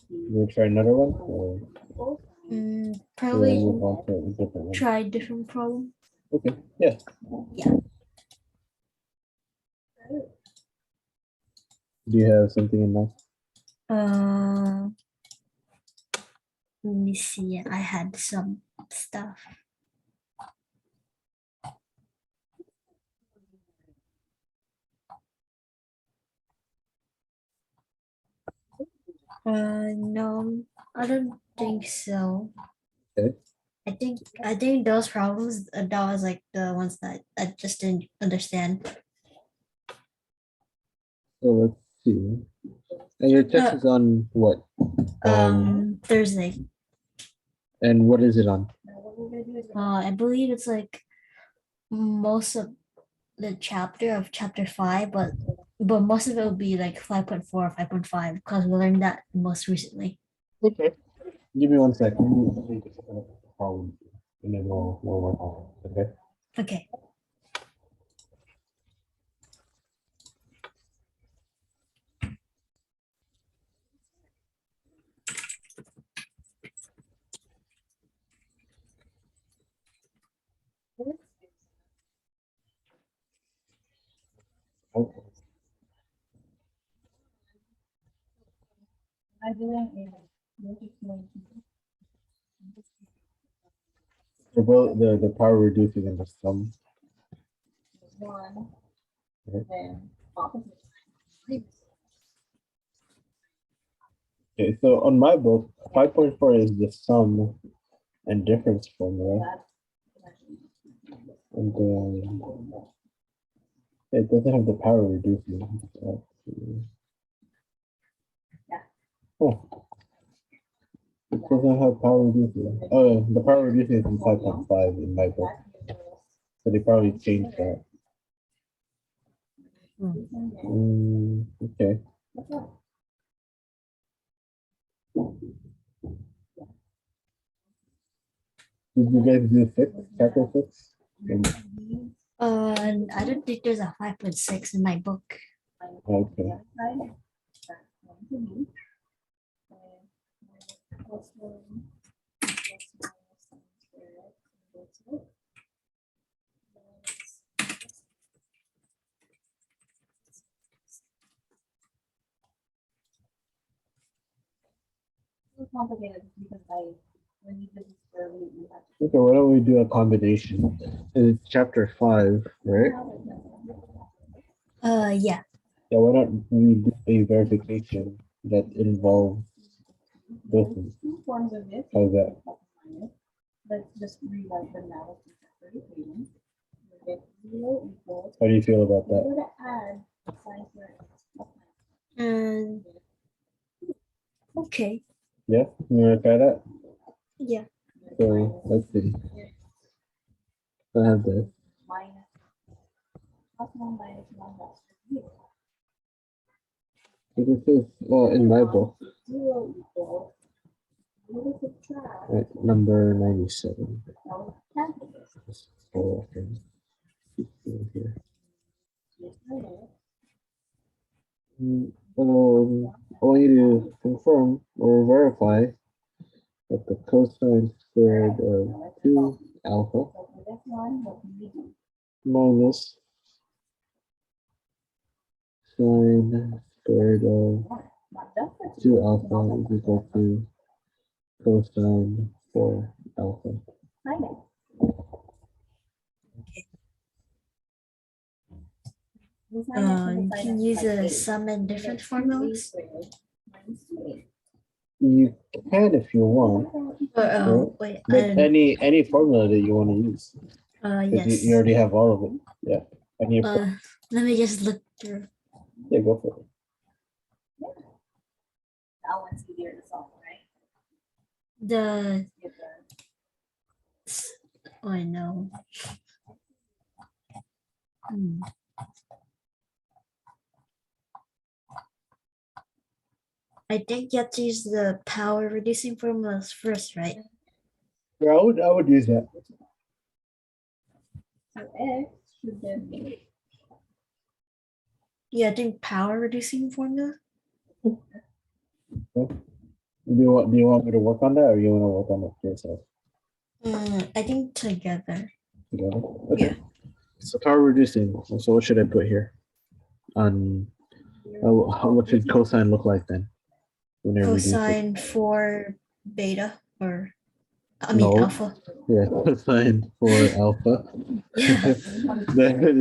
You want to try another one? Or do you wanna Probably move on to a different one? try a different problem. Okay, yeah. Yeah. Do you have something in mind? Let me see. I had some stuff. No, I don't think so. Okay. I think those problems that was like the ones that I just didn't understand. So let's see. And your test is on what? Thursday. And what is it on? I believe it's like most of the chapter of chapter 5, but most of it will be like 5.4 or 5.5 because we learned that most recently. Okay. Give me 1 second. Let me just open up the problem, and then we'll work on it. Okay. Okay. Okay. I didn't, you're just going to. For both the power reducing and the sum. One, Okay. then opposite. Okay, so on my book, 5.4 is the sum and difference formula. And then it doesn't have the power reducing. Yeah. Oh. doesn't have power reducing. Oh, the power reducing is in 5.5 in my book. So they probably changed that. Okay. Did you guys do 6? Chapter 6? I don't think there's a 5.6 in my book. Okay. Complicated because when you did this early, you have to. Okay, why don't we do a combination? It's chapter 5, right? Yeah. Yeah, why don't we do a verification that involves both of them? Two forms of this. How's that? Let's just rewrite them now. Zero equals. How do you feel about We're that? gonna add sign for And okay. Yeah, you want to try that? Yeah. So let's see. I have this. minus plus one minus one plus zero. So this is well in my book, Zero equals. We're gonna subtract right, number 97. our capital. Let's go and keep going here. I want you to confirm or verify that the cosine squared of 2 alpha So for this one, what do we do? minus sine squared of Not just the 2 alpha is equal to cosine 4 alpha. minus. You can use a sum and difference formulas. You can if you want, Or wait, but any formula that you want to use. yes. You already have all of it. Yeah. And you Let me just look through. yeah, go for it. That one's easier to solve, right? The Get the oh, I know. I think you have to use the power reducing formulas first, right? Yeah, I would use that. so x should then be Yeah, I think power reducing formula. Do you want me to work on that, or you want to work on it yourself I think together. together? Okay. Yeah. So power reducing. So what should I put here? On what should cosine look like then? When I reduce it? Cosine for beta, or I mean No. alpha. Yeah, cosine for alpha. Yeah.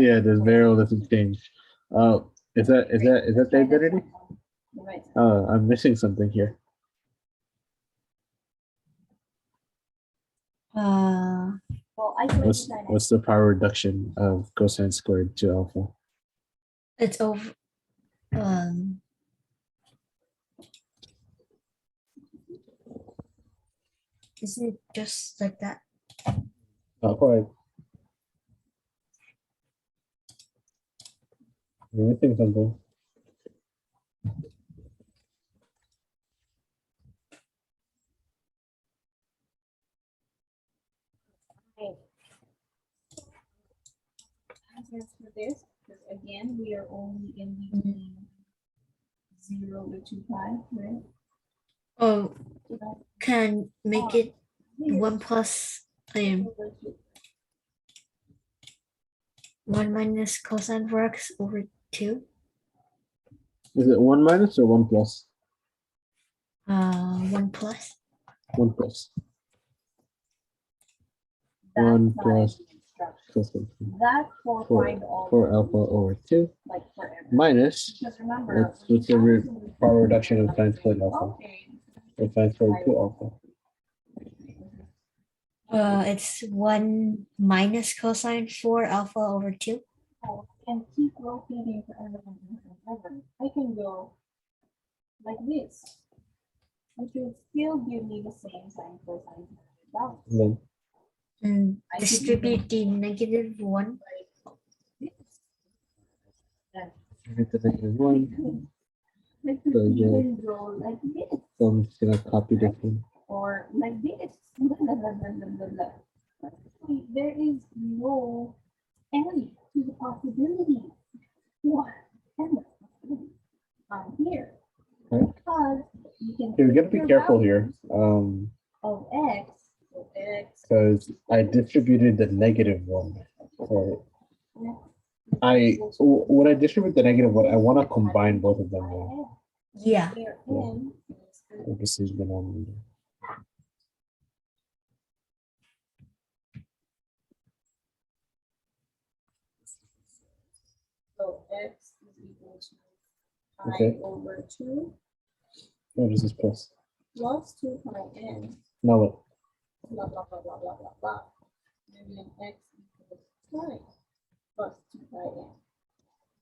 Yeah, this variable doesn't change. Is that the identity? right. I'm missing something here. Well, I What's the power reduction of cosine squared to alpha? It's over. Isn't it just like that? Not quite. You're missing something. answers for this, because again, we are only in between 0 to 2 pi, right? Oh, So can make it here, 1 plus 0 to 2. 1 minus cosine for x over 2. Is it 1 minus or 1 plus? 1 plus. 1 plus. That's 1 not plus in the instruction. cosine That's for find all 4 alpha over 2 like forever. minus. Because remember, What's the power reduction of sine squared alpha? okay, Or sine squared 2 alpha? It's 1 minus cosine 4 alpha over 2. and keep rotating forever and ever. I can go like this. which will still give me the same sign cosine balance. And then I Distribute the -1. Then distribute the -1. I could So, yeah. even draw like this So I'm just gonna copy this one. or like this. Blah, blah, blah, blah, blah, blah, blah. There is no end to the possibility. What? Endless possibility. Here. Right. Because you can Okay, we gotta be your careful here. values of x, Because I distributed the -1. Right. When I distribute the -1, I want to combine both of them. Now. Yeah. Yeah. This is denominator. So x is equal to pi Okay. over 2 No, this is plus. plus 2 pi n, Now what? blah, blah, blah, blah, blah, blah, blah. And then x equals 9 plus 2 pi n.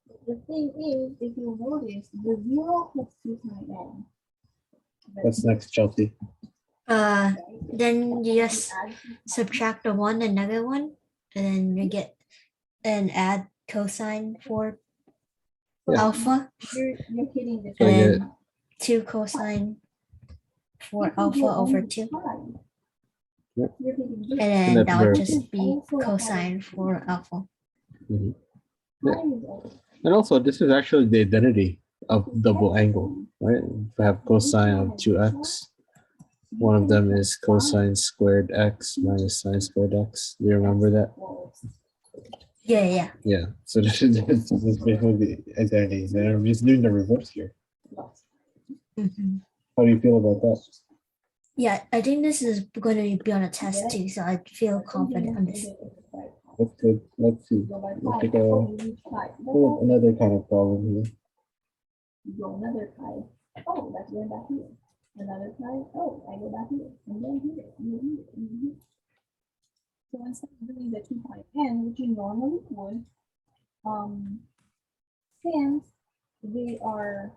But the thing is, if you notice, the 0 plus 2 pi n. What's next, Chelsea? Then you just subtract the 1 and -1, and then you get and add cosine for Yeah. alpha, You're hitting the So I get and 2 cosine for alpha over 2. Yep. And then that's that would very just be cosine for alpha. Mhm. And also, this is actually the identity of double angle, right? If I have cosine of 2x, one of them is cosine squared x minus sine squared x. Do you remember that? Yeah, yeah. Yeah. So this is basically the identity. And I'm just doing the reverse here. Mhm. How do you feel about that? Yeah, I think this is going to be on a test too, so I feel confident on this. That's good. Let's see. Let's take another kind of problem here. Go another pi. Oh, that's going back here. Another pi. Oh, I go back here. And then here. And then here. And then here. So instead of doing the 2 pi n, which you normally would, since they are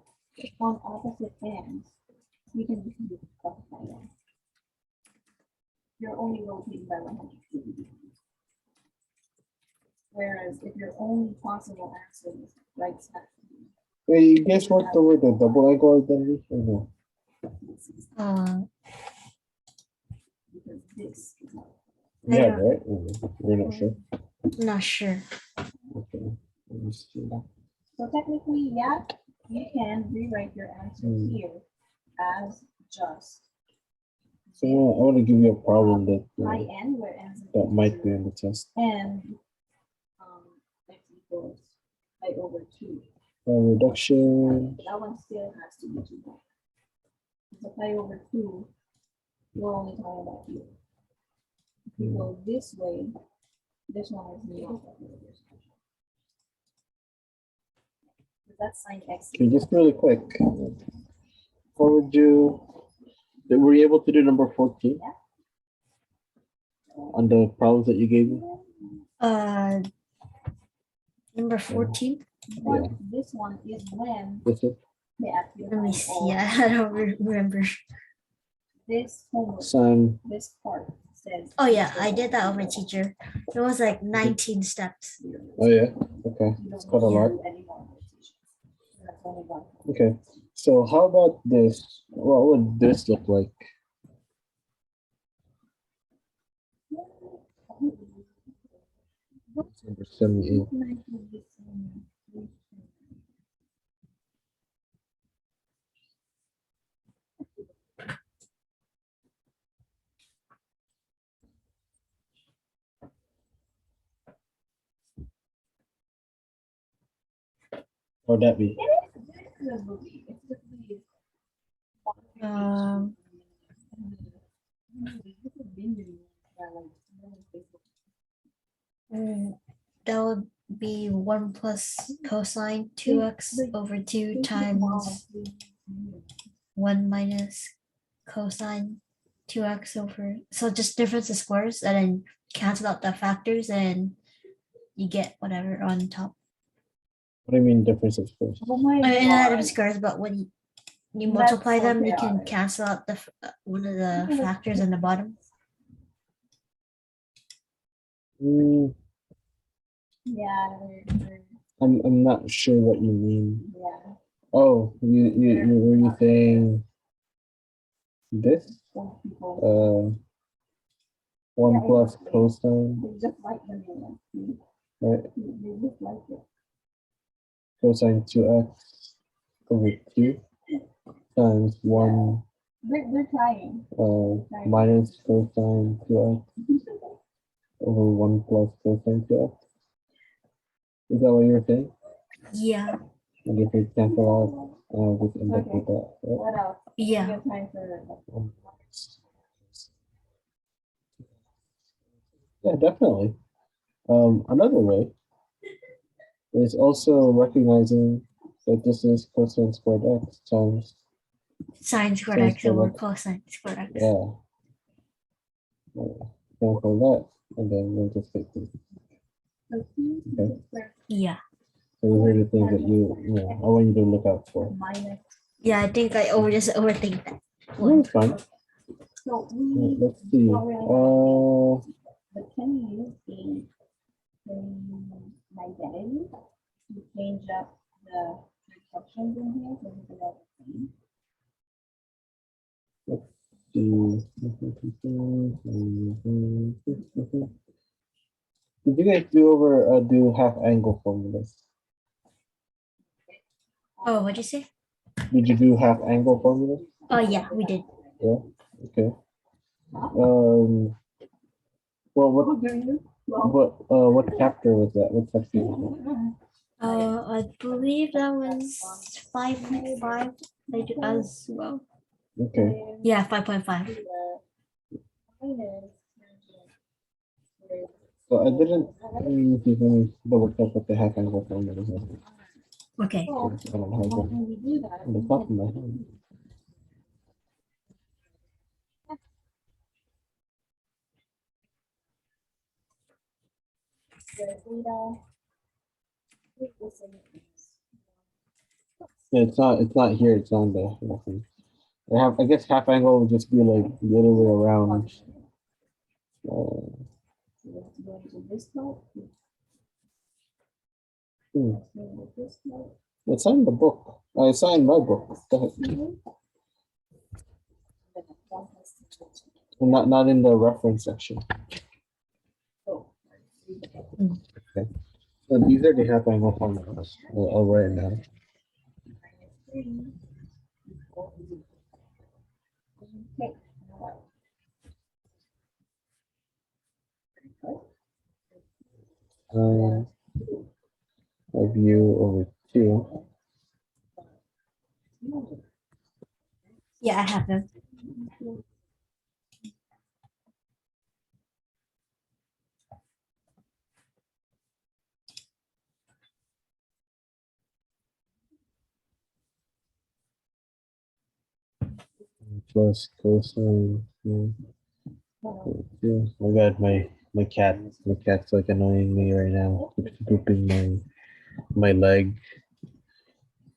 on opposite ends, we can just do plus pi n. You're only rotating by 180 degrees. Whereas if your only possible answer is right side, Hey, you guys worked over the double angle identity or no? because this is not. Yeah, don't- right? We're not sure. Not sure. Okay. Let me see. So technically, yeah, you can rewrite your answer Hmm. here as just So I want to give you a problem that pi n, where n is an that might be integer, on the test. and x equals pi over 2. Reduction. That one still has to be 2 pi. So pi over 2, we're only talking about here. If you go this way, this one is not that way. That's sine x. Okay, just really quick. What would you? Were you able to do number 14 on the problems that you gave me? Number 14. But this one is when This one? they ask you to Let me find see. all I don't remember. this homework, Sine. this part says. Oh yeah, I did that with my teacher. It was like 19 steps. Oh yeah. Okay. You It's don't quite a need lot. to do any more rotations. That's only one. Okay. So how about this? What would this look like? It's number 78. What would that be? Um, that would be 1 plus cosine 2x over 2 times 1 minus cosine 2x over. So just difference of squares and then cancel out the factors and you get whatever on top. What do you mean difference of squares? Oh my I mean, not God. of squares, but when you That's multiply so them, you can chaotic. cancel out one of the factors on the bottom. Mm, Yeah, I'm not sure what you mean. yeah. Oh, were you saying this? Some people, One Yeah, plus exactly. cosine, they just like the name. right? They just like it. Cosine 2x over 2 times 1 They're trying. minus cosine 2x over 1 plus cosine 2x. Is that what you're saying? Yeah. And if we cancel out, I'll just end up with that. Right? What else? We Yeah. have time for Yeah, definitely. Another way is also recognizing that this is cosine squared x times Sine squared Sine x squared over x. cosine squared x. Yeah. Cancel that, and then we'll just take this. Okay. Yeah. So these are the things that I want you to look out for. minus. Yeah, I think I just overthink that. No, it's fine. So Let's see. but can you use the identity to change up the sections in here so we can all see? Did you guys do half angle formulas? Oh, what'd you say? Did you do half angle formulas? Oh, yeah, we did. Yeah. Okay. Well, what chapter was that? What section was that? I believe that was 5.5 as well. Okay. Yeah, 5.5. So I didn't even double check what the half angle formulas are. Okay. I don't have them When we do that, on the top of my head. Yeah, it's not here, it's on the reference. I guess half angle would just be like the other way around. It's on the book. It's on my book. Go ahead. Not in the reference section. Okay. So these are the half angle formulas. I'll write it down. A view over 2. Yeah, I have them. Plus cosine. Yeah. Oh god, my cat's like annoying me right now. Keeps pooping my leg,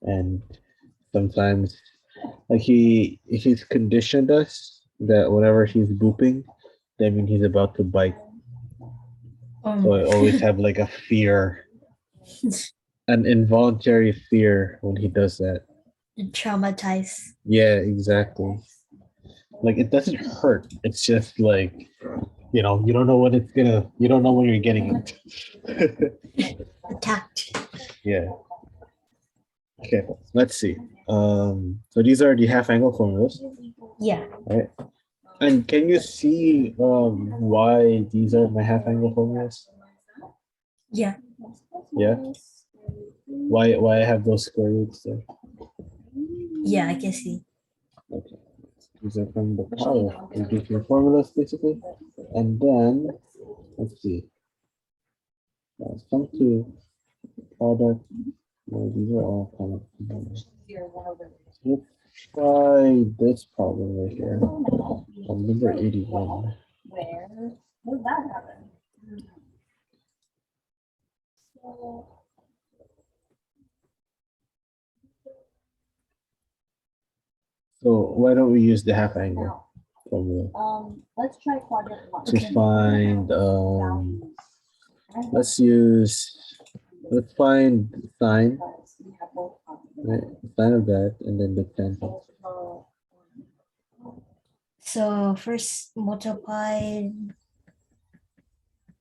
and sometimes like he's conditioned us that whenever he's booping, that means he's about to bite. So I always have like a fear, an involuntary fear when he does that. Traumatized. Yeah, exactly. Like it doesn't hurt. It's just like you don't know what you don't know when you're getting it. Attacked. Yeah. Okay, let's see. So these are the half angle formulas, Yeah. right? And can you see why these are my half angle formulas? Yeah. Yeah. Why I have those square roots there? Yeah, I can see. Okay. These are from the power reducing formulas basically. And then let's see. Some to product. No, these are all kind of. Let's try this problem right here. Problem number 81. Where does that happen? So So why don't we use the half angle Now, formula let's try quadrant one. to Okay. find Values. let's find sine, Because we have both right? Sine of that, and then the tangent. So first multiply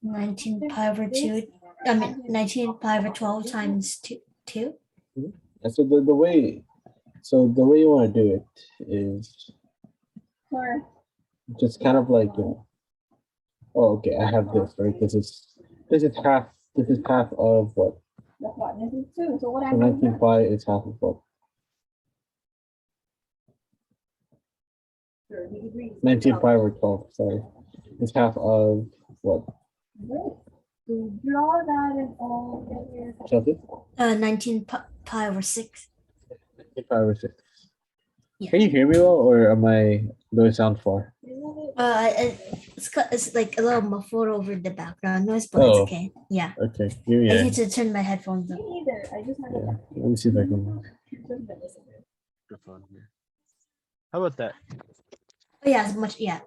19 pi over 2. I mean 19 pi over 12 times 2. And so the way you want to do it is Sorry. just kind of like, you know, oh, okay, I have this, right? This is half of what? That's what this is too. So what So I'm 19 pi is half of what? 30 degrees. 19 pi over 12, sorry. It's half of what? Great. So draw that in all areas. Chelsea? 19 pi over 6. 19 pi over 6. Yeah. Can you hear me well, or do I sound far? It's like a little muffled over the background noise, but Oh. it's okay. Yeah. Okay, give me I a, need to turn my headphones up. Me either. I just have yeah. Let me see if I can. How about that? Oh yeah, it's much. Yeah.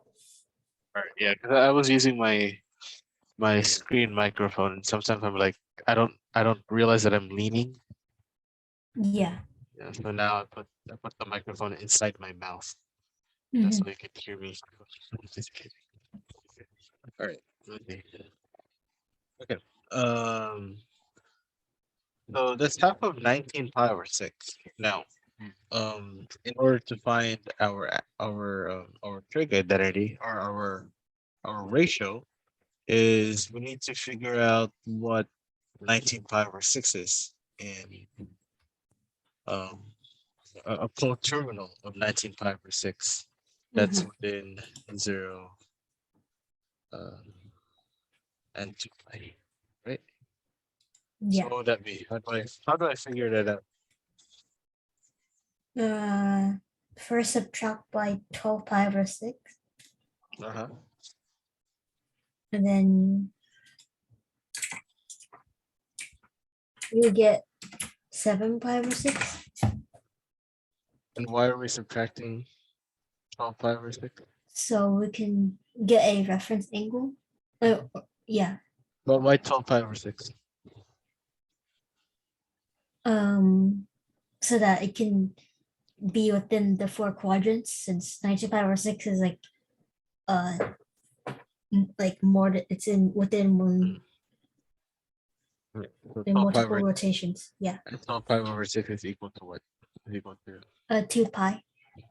Alright, yeah, because I was using my screen microphone, and sometimes I'm like, I don't realize that I'm leaning. Yeah. Yeah, so now I put the microphone inside my mouth, Mhm. so you can hear me. Just kidding. All right. Okay. Okay. So that's half of 19 pi over 6. Now, in order to find our trig identity, or our ratio, is we need to figure out what 19 pi over 6 is, and um a coterminal of 19 pi over 6 that's Mhm. within 0 um, and 2 pi, right? So Yeah. what would that be? How do I figure that out? First subtract by 12 pi over 6, Uh-huh. and then you get 7 pi over 6. And why are we subtracting 12 pi over 6? So we can get a reference angle. Yeah. But why 12 pi over 6? So that it can be within the 4 quadrants, since 19 pi over 6 is uh like more it's in within Right. So in 12 pi multiple over rotations. Yeah. 12 pi over 6 is equal to what? Is equal to 2 pi.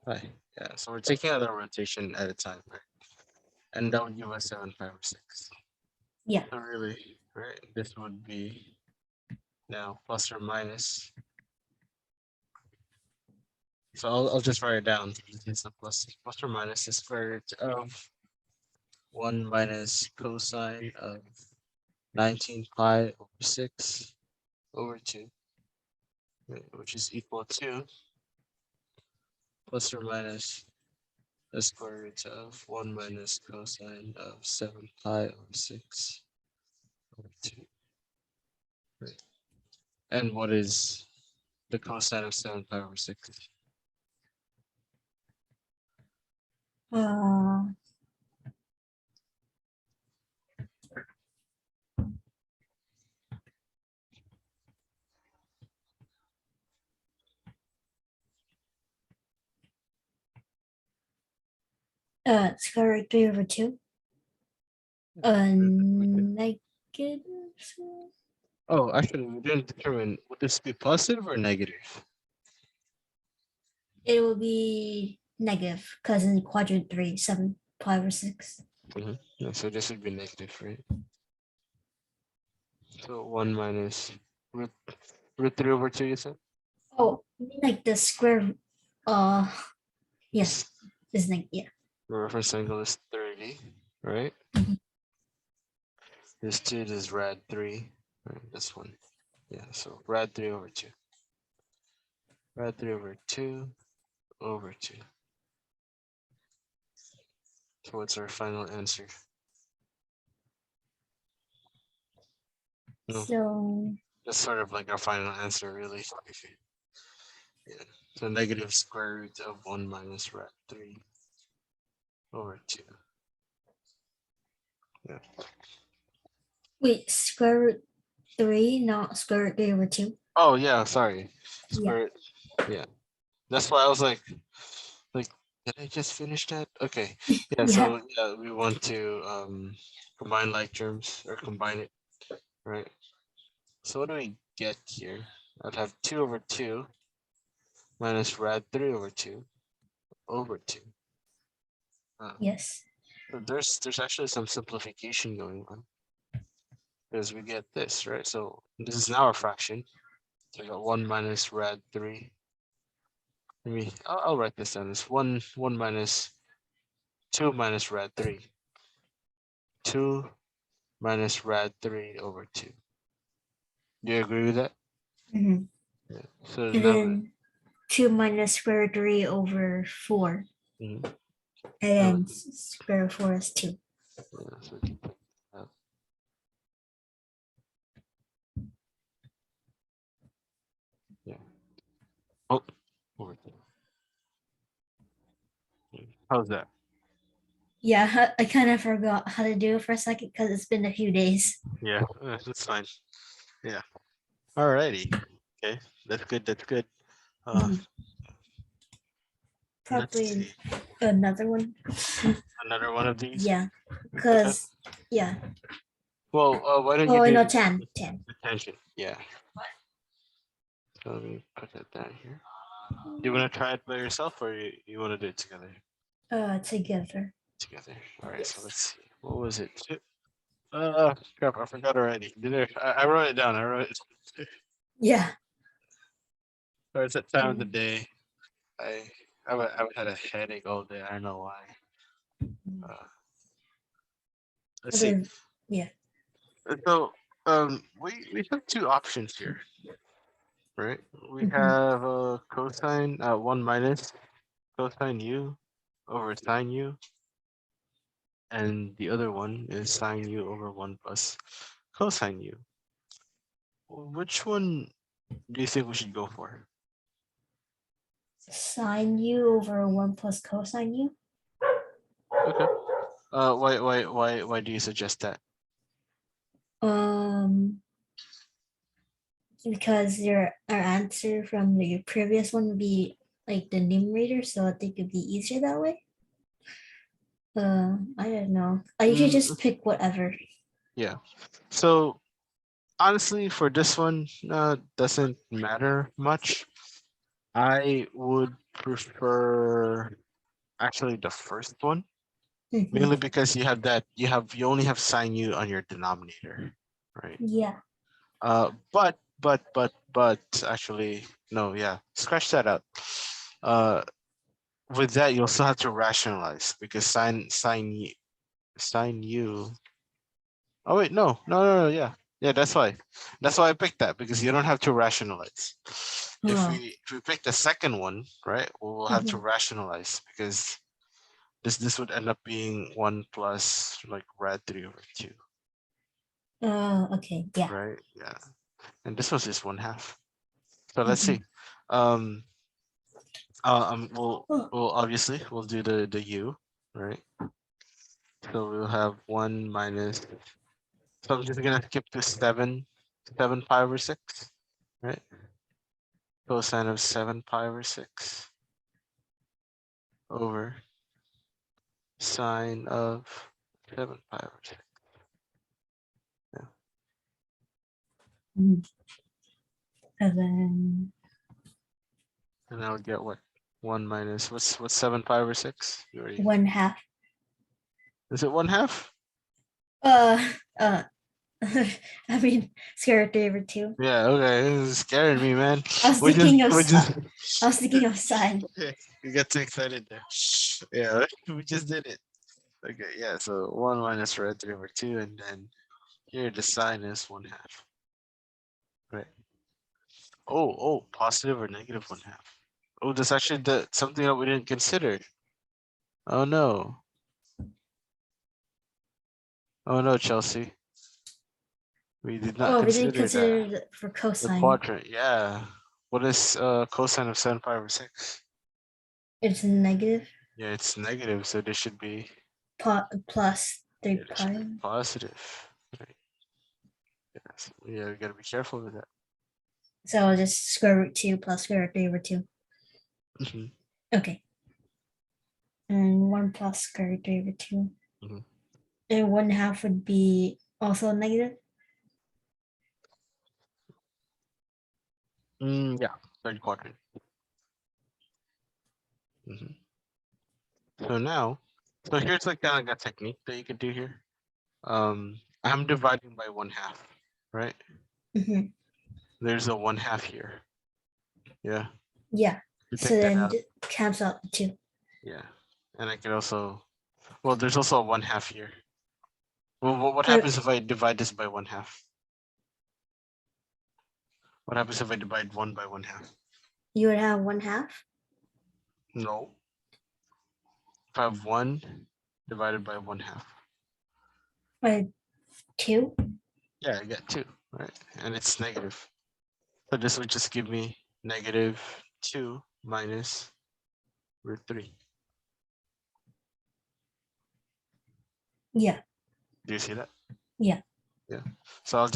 pi. Yeah, so we're taking out a rotation at a time, right? And that would give us 7 pi over 6. Yeah. So really, right, this would be now plus or minus. So I'll just write it down. It's a plus or minus the square root of 1 minus cosine of 19 pi over 6 over 2, right, which is equal to plus or minus the square root of 1 minus cosine of 7 pi over 6 over 2. Right. And what is the cosine of 7 pi over 6? Uh, square root 3 over 2. Negative. Oh, actually, we didn't determine, would this be positive or negative? It will be negative because in quadrant 3, 7 pi over 6. Yeah, so this would be negative, right? So 1 minus root 3 over 2, you said? Oh, you mean like the square. Yes, is yeah. The reference angle is 30, right? Mhm. This 2 is rad 3, right? This one. Yeah, so rad 3 over 2. Rad 3 over 2 over 2. So what's our final answer? No, So that's sort of like our final answer, really. Yeah. So negative square root of 1 minus rad 3 over 2. Yeah. Wait, square root 3, not square root 3 over 2. Oh yeah, sorry. Yeah. Square. Yeah. That's why I was like, did I just finish that? Okay. Yeah. Yeah. So yeah, we want to combine like terms or combine it, right? So what do we get here? I'd have 2 over 2 minus rad 3 over 2 over 2. Yes. So there's actually some simplification going on because we get this, right? So this is now a fraction. So I got 1 minus rad 3. I'll write this down as 1 minus 2 minus rad 3. 2 minus rad 3 over 2. Do you agree with that? Mhm. Yeah. So And now then 2 minus square root 3 over 4. mhm. And then square root 4 is 2. Yeah, so we can put that. Yeah. Oh, over 2. How's that? Yeah, I kind of forgot how to do it for a second because it's been a few days. Yeah, that's fine. Yeah. Alrighty. Okay, that's good. That's good. Mhm. Let's Probably see. another one. Another one of these. Yeah, Okay. because, yeah. Well, why don't Oh, you no, do 10. 10. attention? Yeah. So let me put that down here. Do you want to try it by yourself, or you want to do it together? Together. Together. All right. So let's see. What was it? Crap! I forgot already. I wrote it down. I wrote it. Yeah. Or it's that time of the day. I I've had a headache all day. I don't know why. Uh, let's see. Other, yeah. So we have two options here, right? We Mhm. have cosine 1 minus cosine u over sine u, and the other one is sine u over 1 plus cosine u. Which one do you think we should go for? Sine u over 1 plus cosine u. Okay. Why do you suggest that? Um, because our answer from the previous one would be like the numerator, so I think it'd be easier that way. I don't know. You should just pick whatever. Yeah. So honestly, for this one, doesn't matter much. I would prefer actually the first one, Mhm. mainly because you only have sine u on your denominator, right? Yeah. But actually no, yeah, scratch that out. Uh, with that you also have to rationalize because sine u. Oh wait, no, yeah. Yeah, that's why I picked that because you don't have to rationalize. Oh. If we pick the second one, right, we'll have to Mhm. rationalize because this would end up being 1 plus like rad 3 over 2, Okay. Yeah. right? Yeah. And this was just 1/2. So let's Mhm. see. We'll Oh. obviously we'll do the u, right? So we'll have 1 minus. So I'm just gonna skip to 7 pi over 6, right? Cosine of 7 pi over 6 over sine of 7 pi over 6. Mhm. And then And I'll get what? 1 minus what's 7 pi over 6? You already 1/2. is it 1/2? Uh. Uh. I mean, square root 3 over 2. Yeah, okay. This is scaring me, man. I was We just thinking of we just I was thinking of sine. you got too excited there. Yeah, we just did it. Okay, yeah, so 1 minus rad 3 over 2, and then here the sine is 1/2. Right. Oh, positive or negative 1/2. Oh, that's actually something that we didn't consider. Oh no. Oh no, Chelsea. We did not Oh, we didn't consider consider that. for The cosine. quadrant, yeah. What is cosine of 7 pi over 6? It's negative Yeah, it's negative, so this should be, plus 3 yeah, this should be pi. positive. Right. Yes. Yeah, we gotta be careful with that. So I'll just square root 2 plus square root 3 over 2. Mhm. Okay. And 1 plus square root 3 over 2. Mhm. And 1/2 would be also negative. Yeah, third quadrant. Mhm. So now, so here's like kind of a technique that you could do here. I'm dividing by 1/2, right? Mhm. There's a 1/2 here. Yeah, Yeah. you So take that then out. cancel out the 2. Yeah, and I can also, well, there's also a 1/2 here. Well, what Uh, happens if I divide this by 1/2? What happens if I divide 1 by 1/2? You would have 1/2 No. If I have 1 divided by 1/2. by 2. Yeah, I get 2, right? And it's negative. So this would just give me -2 minus root 3. Yeah. Do you see that? Yeah. Yeah. So I'll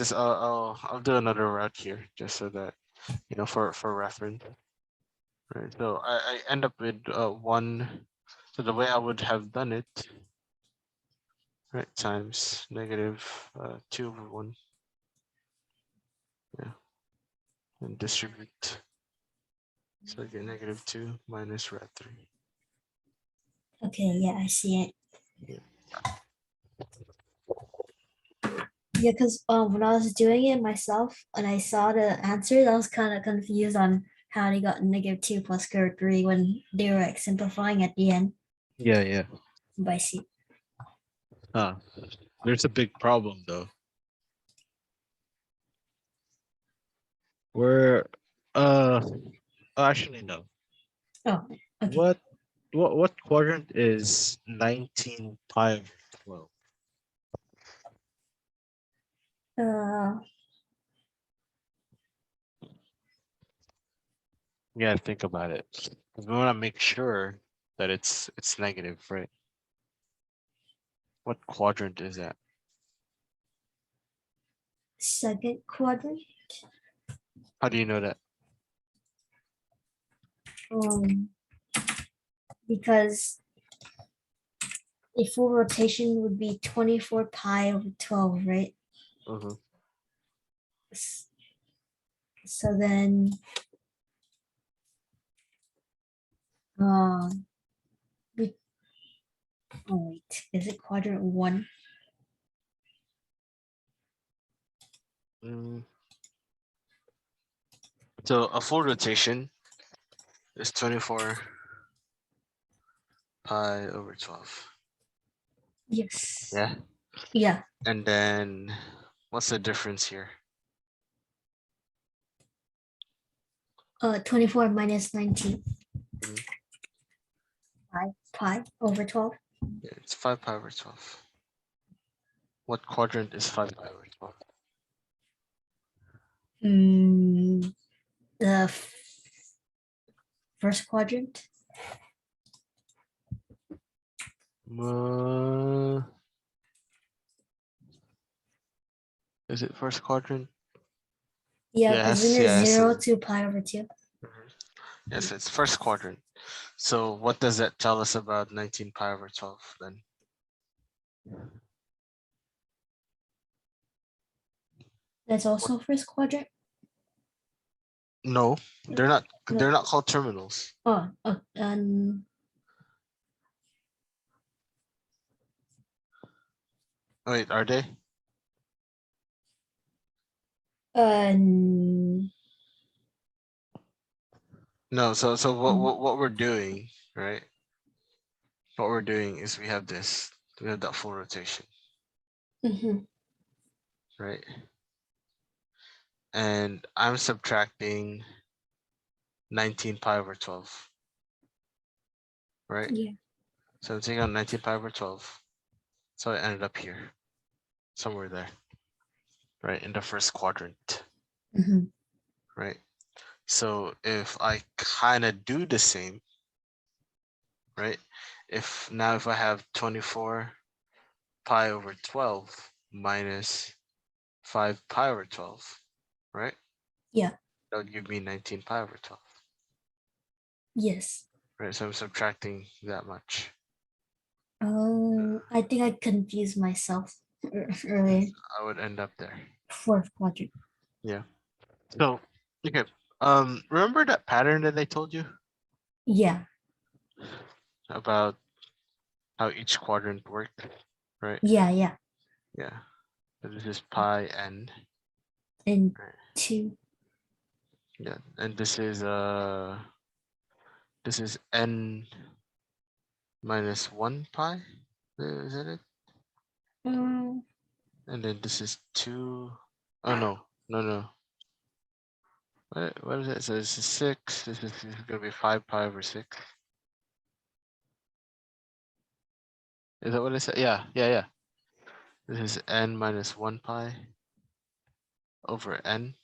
do another route here just so that for reference. Right. So I end up with 1. So the way I would have done it, right, times -2 over 1. Yeah. And distribute. So I get -2 minus root 3. Okay. Yeah, I see it. Yeah. Yeah, because when I was doing it myself and I saw the answers, I was kind of confused on how they got -2 plus square root 3 when they were like simplifying at the end. Yeah, yeah. But I see. There's a big problem though. Where actually no. Oh, okay. What quadrant is 19 pi over 12? Uh, Yeah, think about it. 'Cause we want to make sure that it's negative, right? What quadrant is that? second quadrant. How do you know that? Um, because a full rotation would be 24 pi over 12, right? Mhm. So then, um, we, oh wait, is it quadrant 1? Mm. So a full rotation is 24 pi over 12. Yes. Yeah. Yeah. And then what's the difference here? 24 minus 19. Mhm. 5 pi over 12. Yeah, it's 5 pi over 12. What quadrant is 5 pi over 12? The first quadrant. Is it first quadrant? Yeah, isn't Yes, it yes. 0 to pi over 2? Mhm. Yes, it's first quadrant. So what does that tell us about 19 pi over 12 then? That's also first quadrant. No, they're not. No. They're not called terminals. Oh, Wait, are they? um, No. So what mm, what we're doing, right? What we're doing is we have this. We have that full rotation, mhm, right? And I'm subtracting 19 pi over 12, right? yeah. So I'm taking out 19 pi over 12. So I ended up here, somewhere there, right? In the first quadrant, Mhm. right? So if I kind of do the same, right? If I have 24 pi over 12 minus 5 pi over 12, right? Yeah. That would give me 19 pi over 12, Yes. right? So I'm subtracting that much. Oh, I think I confused myself earlier. I would end up there. Fourth quadrant. Yeah. So, okay. Remember that pattern that I told you Yeah. about how each quadrant worked, right? Yeah. Yeah. Yeah. So this is pi n. And Right. 2. Yeah, and this is n minus 1 pi. Is that it? Um, And then this is 2. Oh no. What is it? So this is 6. This is gonna be 5 pi over 6. Is that what I said? Yeah. This is n minus 1 pi over n.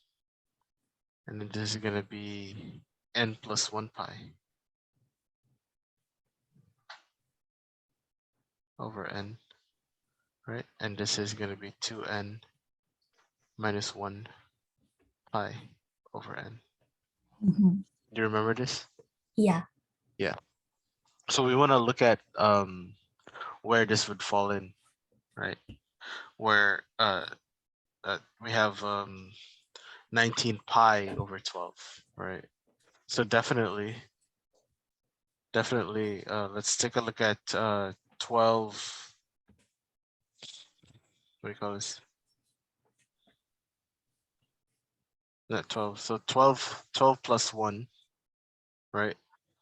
And then this is gonna be n plus 1 pi over n, right? And this is gonna be 2n minus 1 pi over n. mhm. Do you remember this? Yeah. Yeah. So we want to look at where this would fall in, right? Where we have 19 pi over 12, right? So definitely, let's take a look at 12. What do you call this? Not 12. So 12 plus 1, right,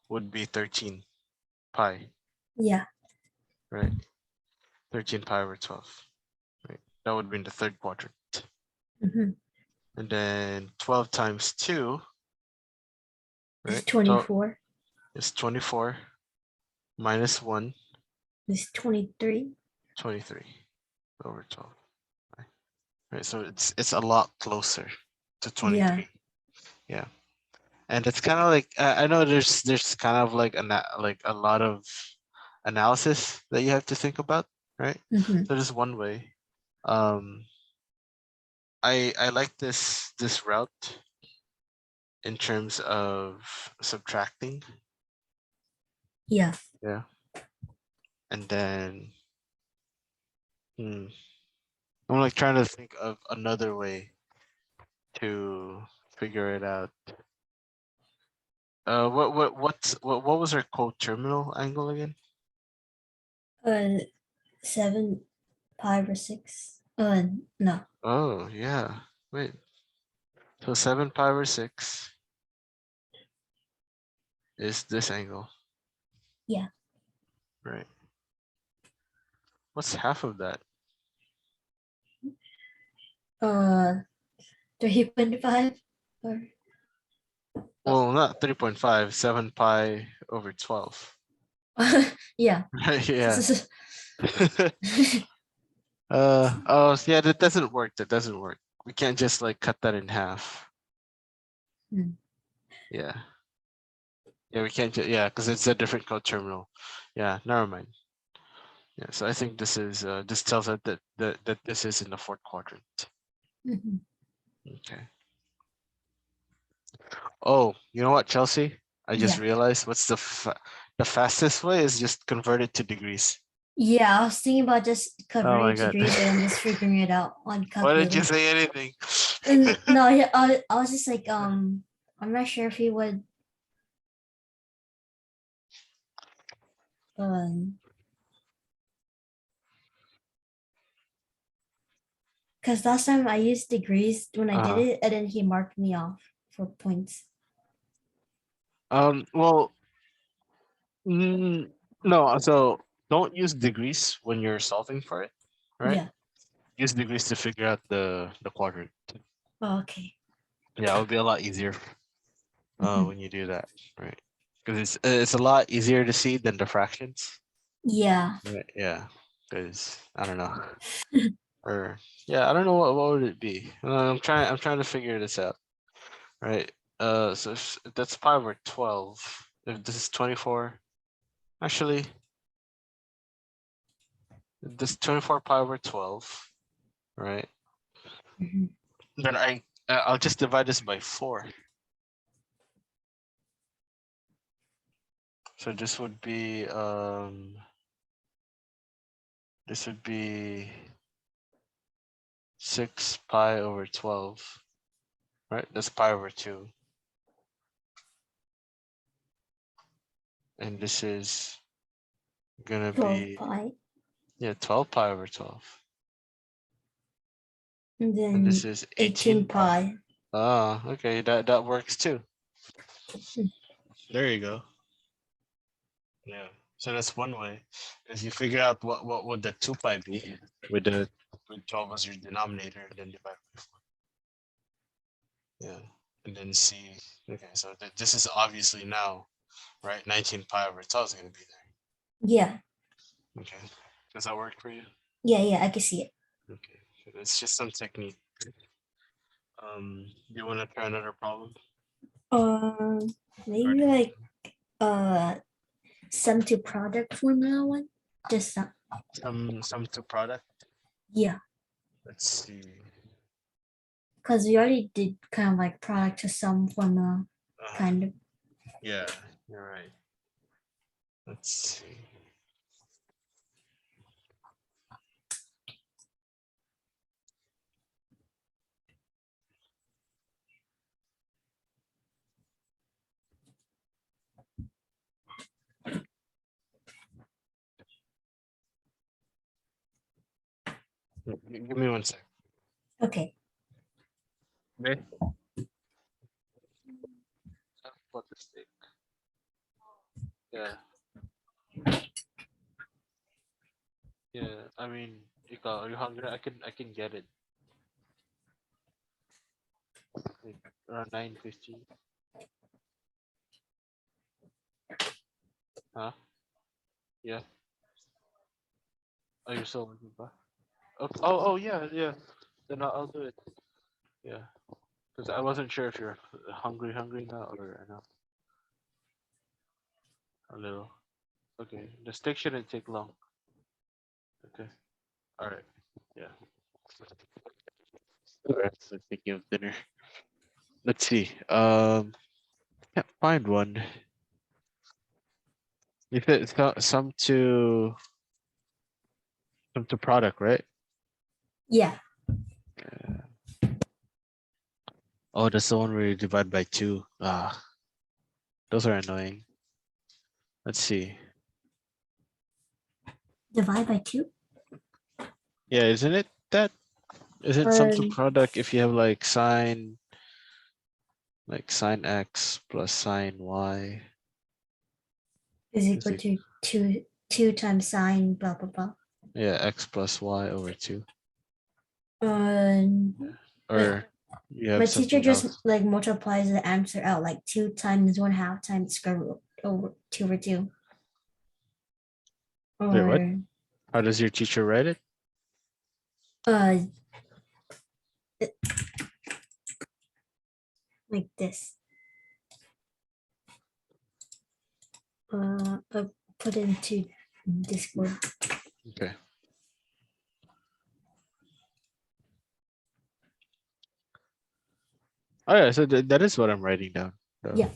would be 13 pi, Yeah. right? 13 pi over 12, right? That would be in the third quadrant. Mhm. And then 12 times 2, It's right? 24. Is 24 minus 1, It's 23. 23 over 12. Right, so it's a lot closer to Yeah. 23. Yeah, and it's kind of like I know there's kind of like like a lot of analysis that you have to think about, right? Mhm. So there's one way. Um, I like this route in terms of subtracting. Yeah. Yeah, and then I'm like trying to think of another way to figure it out. What was our coterminal angle again? Uh, 7 pi over 6. No. Oh yeah. Wait. So 7 pi over 6 is this angle, Yeah. right? What's half of that? Uh, 3.5 or Well, not 3.5, 7 pi over 12. yeah. Right, yeah. Yeah, that doesn't work. That doesn't work. We can't just like cut that in half. Hmm. Yeah. Yeah, we can't yeah, because it's a different coterminal. Yeah, never mind. Yeah, so I think this tells us that this is in the fourth quadrant. Mhm. Okay. Oh, you know what, Chelsea? I just Yeah. realized what's the fastest way is just convert it to degrees. Yeah, I was thinking about just Oh converting my it to god. degrees and then just figuring it out on Why didn't you calculator. say anything? And no, I was just like, I'm not sure if he would, um, because last time I used degrees when I did Uh-huh. it, and then he marked me off for points. Well, mm, no, so don't use degrees when you're solving for it, right? Yeah. Use degrees to figure out the quadrant. Oh, okay. Yeah, it would be a lot easier Mhm. when you do that, right? Because it's a lot easier to see than the fractions. Yeah. Right? Yeah, because I don't know. Or yeah, I don't know what would it be. I'm trying to figure this out. Right. So that's pi over 12. If this is 24, actually, this 24 pi over 12, right? Mhm. Then I'll just divide this by 4. So this would be 6 pi over 12, right? That's pi over 2. And this is gonna 12 be, pi. yeah, 12 pi over 12. And And this then is 18 pi. Ah, okay, that works too. There you go. Yeah. So that's one way. If you figure out what would the 2 pi be with 12 as your denominator, and then divide by 4. Yeah. And then see. Okay, so this is obviously now, right? 19 pi over 12 is gonna be there. Yeah. Okay. Does that work for you? Yeah, I can see it. Okay. So it's just some technique. Do you want to try another problem? Maybe like sum to product formula one. Just Some to product. yeah, Let's see. because we already did kind of like product to sum formula, kind of. Yeah, you're right. Let's see. Give me one sec. Okay. Okay. What the stick? Yeah. Yeah. I mean, are you hungry? I can get it. Like, around 9:50. Huh? Yeah. Are you still working, pa? Oh yeah, yeah. Then I'll do it. Yeah. Because I wasn't sure if you're hungry now or not. A little. Okay. The stick shouldn't take long. Okay. All right. Yeah. Alright. So thinking of dinner. Let's see. Can't find one. You said some to product, right? Yeah. Oh, that's the one where you divide by 2. Ah, those are annoying. Let's see. Divide by 2. Yeah, isn't it that? Isn't some to Um, product if you have like sine x plus sine y is is equal it, to 2 times sine blah blah blah. yeah, x plus y over 2. Um, Or you my have teacher something just else. like multiplies the answer out like 2 times 1/2 times square root over 2 over 2. Wait, what? Or How does your teacher write it? uh like this. I'll put it into Discord. Okay. Oh yeah, so that is what I'm writing down. So, Yeah.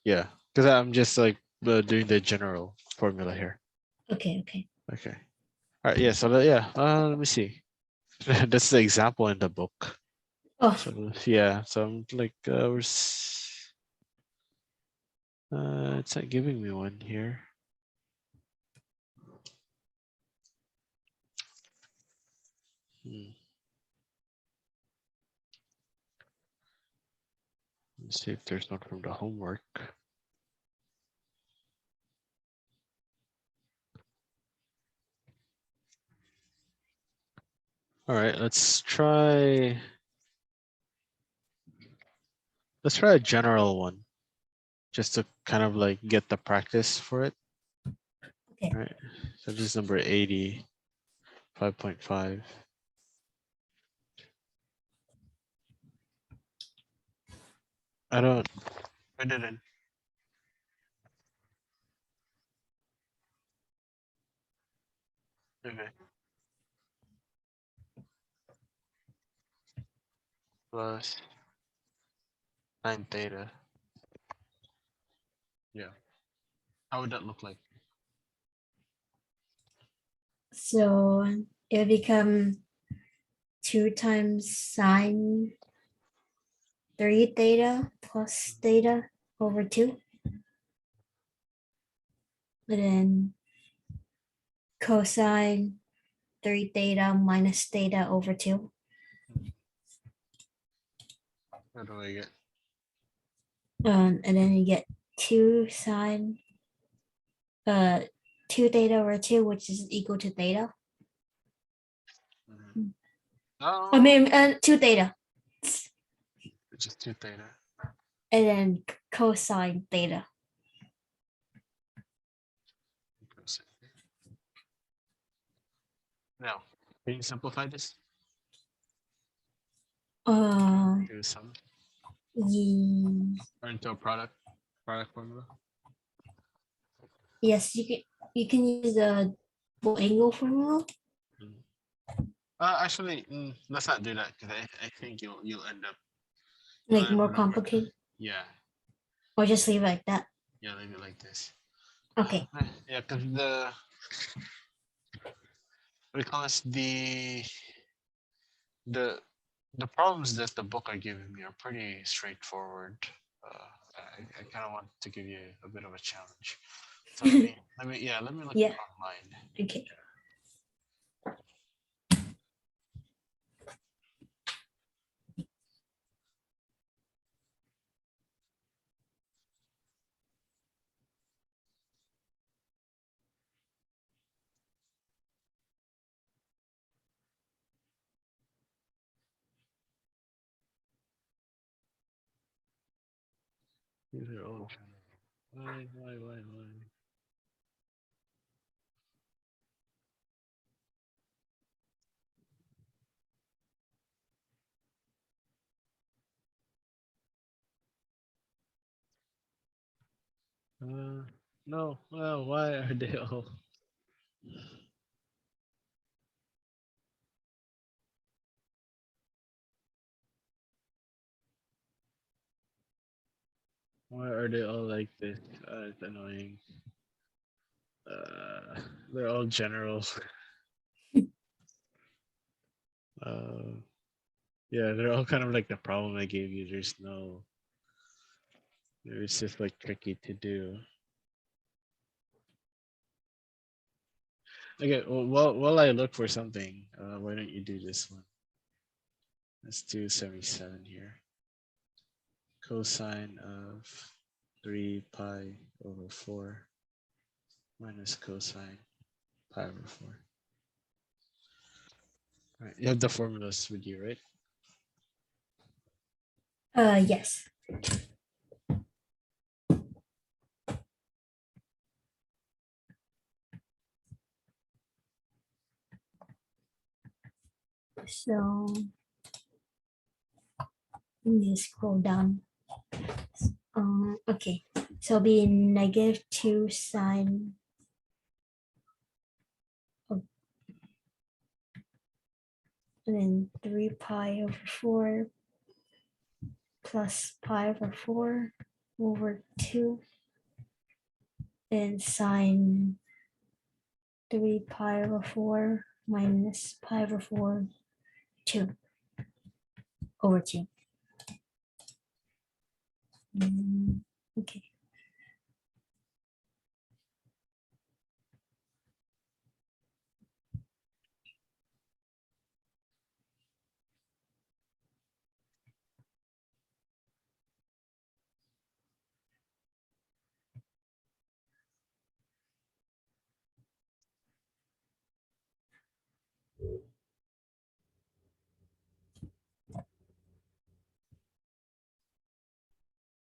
yeah, because I'm just like doing the general formula here. Okay. Okay. All right. Yeah. So yeah. Let me see. That's the example in the book. Oh, So yeah. So I'm like, it's not giving me one here. Let's see if there's one from the homework. All right. Let's try a general one, just to kind of like get the practice for it. okay. All right. So this is number 80, 5.5. I don't. I didn't. Okay. Plus 9 theta. Yeah. How would that look like? So it'll become 2 times sine 3 theta plus theta over 2. And then cosine 3 theta minus theta over 2. What do I get? And then you get 2 sine 2 theta over 2, which is equal to theta. Mhm. I Oh, mean, 2 theta. it's just 2 theta. And then cosine theta. Now, can you simplify this? Do some or into a product formula? Yes, you can use the double angle formula. Actually, let's not do that because I think you'll end up Like more with a complicated, yeah, or just leave it like that. yeah, leave it like this. Okay. Yeah, because what do you call this? The the problems that the book are giving me are pretty straightforward. I kind of want to give you a bit of a challenge. So let me look Yeah. online. Okay. These are all why? No. Well, why are they all? Why are they all like this? It's annoying. They're all generals. Uh, yeah, they're all kind of like the problem I gave you. It's just like tricky to do. Okay, well, while I look for something, why don't you do this one? Let's do 77 here. Cosine of 3 pi over 4 minus cosine pi over 4. All right, you have the formulas with you, right? Yes. So let me just scroll down. Okay. So it'll be negative 2 sine of, and then 3 pi over 4 plus pi over 4 over 2 and sine 3 pi over 4 minus pi over 4 2 over 2. Okay.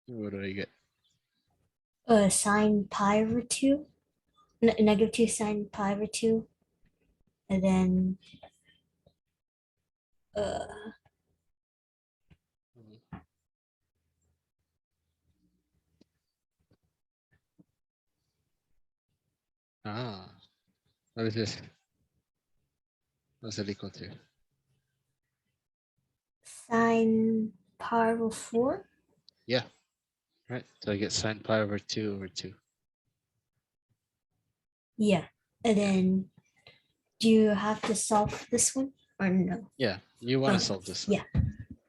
What do I get? Sine pi over 2, negative 2 sine pi over 2, and then uh, Ah, what is this? What's it equal to? Sine pi over 4. Yeah, right. So I get sine pi over 2 over 2. Yeah. And then do you have to solve this one or no? Yeah, you want to Oh, solve this one.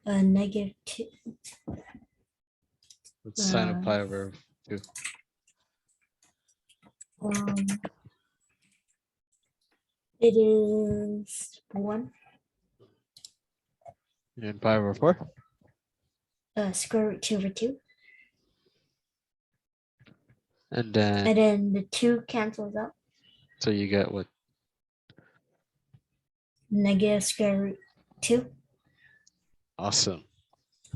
yeah. Negative 2. What's sine of pi over 2? Um, it is 1. And pi over 4? Square root 2 over 2. And then, And then the 2 cancels out. so you get what? Negative square root 2. Awesome.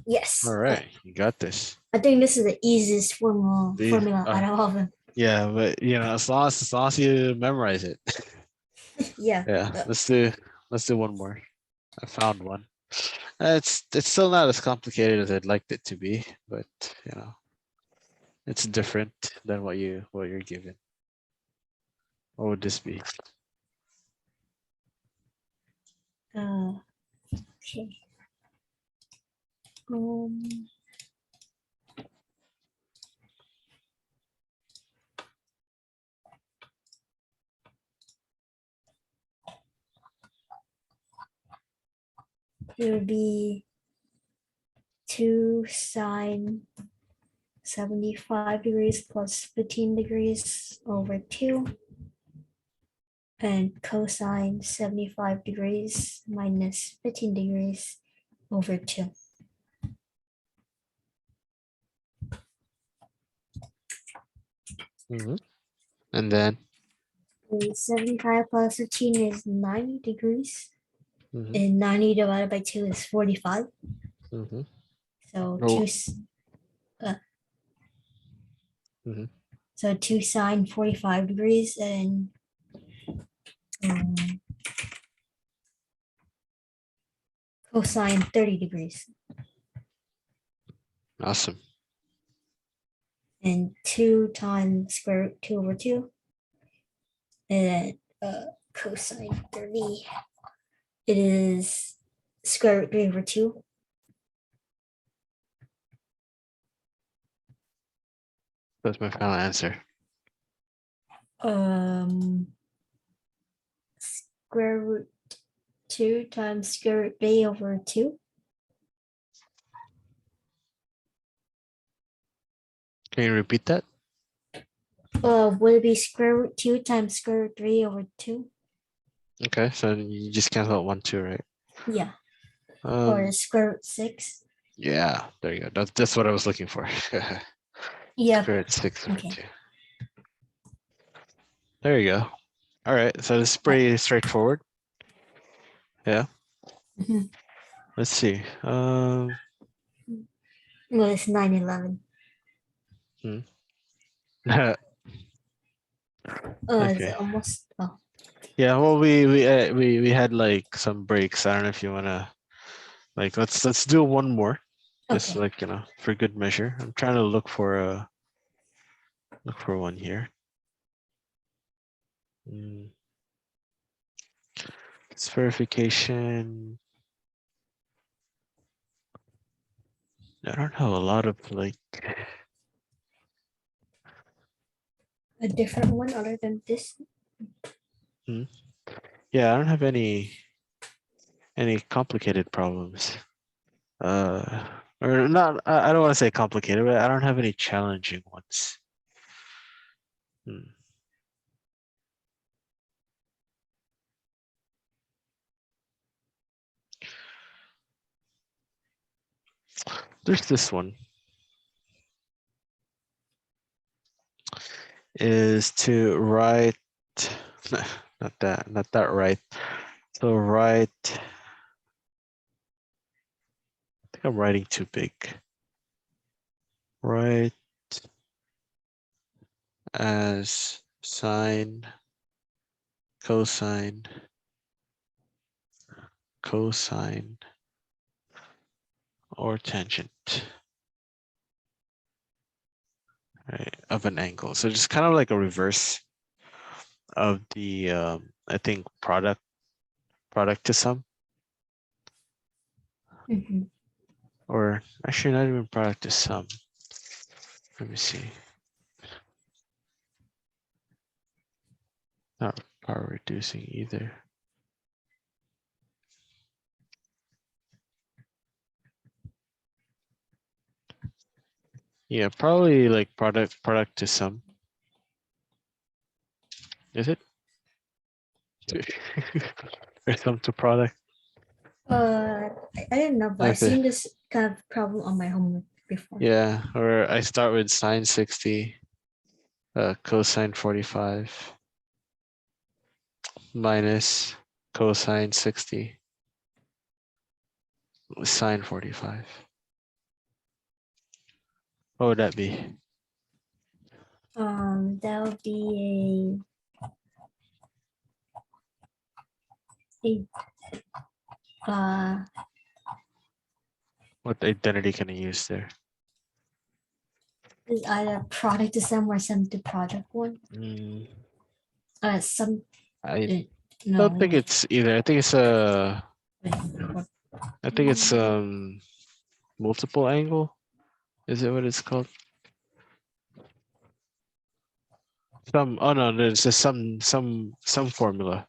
Yes. All right, you got this. I think this is the easiest The- formula out of all of them. Yeah, but you know, as long as you memorize it. Yeah. Yeah, let's do one more. I found one. It's still not as complicated as I'd liked it to be, but you know, it's different than what you're given. What would this be? Okay. Um, it would be 2 sine 75 degrees plus 15 degrees over 2, and cosine 75 degrees minus 15 degrees over 2. And then 75 plus 15 is 90 degrees, mhm, and 90 divided by 2 is 45. mhm. So Oh, 2 mhm. so 2 sine 45 degrees and um, cosine 30 degrees, Awesome. and 2 times square root 2 over 2, and cosine 30, it is square root 3 over 2. That's my final answer. Square root 2 times square root 3 over 2. Can you repeat that? Would it be square root 2 times square root 3 over 2? Okay, so you just cancel out 1, 2, right? Yeah. Or Um, square root 6? yeah, there you go. That's what I was looking for. Yeah. Square root 6 over Okay. 2. There you go. All right, so this is pretty straightforward. Yeah. Mhm. Let's see. Well, it's 9/11. It's Okay. almost. Oh, Yeah. Well, we had like some breaks. I don't know if you wanna like let's do one more, just okay. like for good measure. I'm trying to look for one here. It's verification. I don't have a lot of like. A different one other than this. Yeah, I don't have any complicated problems. Or not. I don't want to say complicated, but I don't have any challenging ones. Hmm. There's this one. Is to write not that right. So write, I think I'm writing too big. Write as sine, cosine, cosine, or tangent, right, of an angle. So just kind of like a reverse. of the I think product to sum, Mhm. or actually not even product to sum. Let me see. Not power reducing either. Yeah, probably like product to sum. Is it? Or sum to product? I don't know, but I've Okay. seen this kind of problem on my homework before. Yeah, or I start with sine 60, cosine 45 minus cosine 60 sine 45. What would that be? That would be a What identity can I use there? is either product to sum or sum to product one. Mm, Some I no. don't think it's either. I think it's multiple angle. Is it what it's called? Oh no, there's just some formula.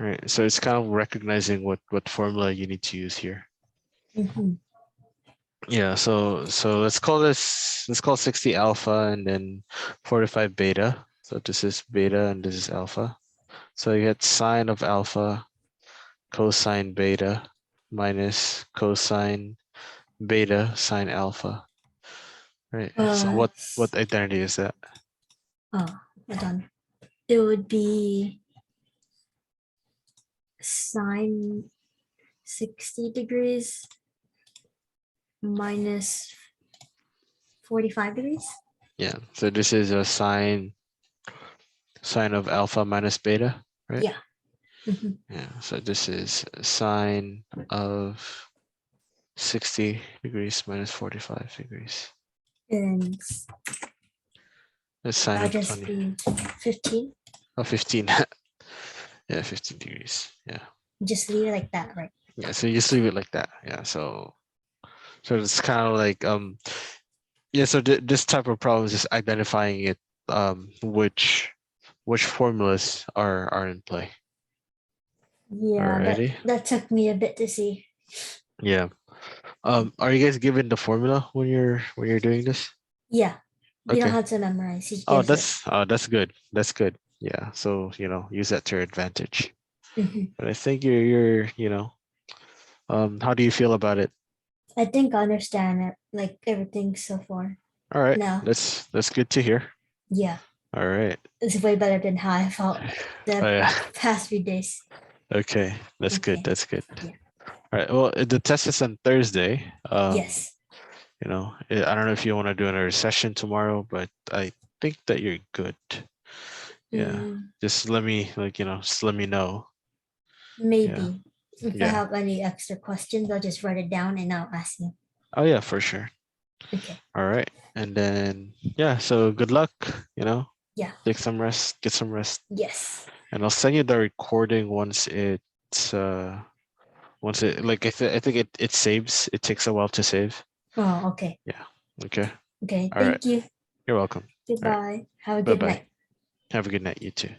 Right. So it's kind of recognizing what formula you need to use here. Mhm. Yeah, so let's call 60 alpha and then 45 beta. So this is beta and this is alpha. So you get sine of alpha cosine beta minus cosine beta sine alpha. Right. So what identity is that? Oh, hold on. It would be sine 60 degrees minus 45 degrees. Yeah. So this is a sine of alpha minus beta, right? Yeah. Mhm. Yeah. So this is sine of 60 degrees minus 45 degrees. And That's sine that'll of just 20. be 15. Oh, 15. Yeah, 15 degrees. Yeah. Just leave it like that, right? Yeah. So you just leave it like that. Yeah. So it's kind of like yeah. So this type of problem is just identifying it which formulas are in play. Yeah, Alrighty. that took me a bit to see. Yeah. Are you guys given the formula when you're doing this? Yeah, you don't Okay. have to memorize. He Oh, gives it. that's good. That's good. Yeah. So use that to your advantage. Mhm. But I think you're how do you feel about it? I think I understand it, like everything so far. All right. Now, That's good to hear. yeah, All right. it's way better than how I felt Oh the yeah. past few days. Okay. That's good. Okay. That's good. Yeah. All right. Well, the test is on Thursday. Yes. I don't know if you want to do another session tomorrow, but I think that you're good. Yeah. Mm, Just let me just let me know. Yeah. maybe. If I Yeah. have any extra questions, I'll just write it down and I'll ask you. Oh yeah, for sure. Okay. All right. And then yeah, so good luck, Yeah. take some rest, get some rest. Yes. And I'll send you the recording once I think it saves. It takes a while to save. Oh, okay. Yeah. Okay. Okay. All right. Thank you. You're welcome. All right. Goodbye. Have a good Bye-bye. night. Have a good night, you too.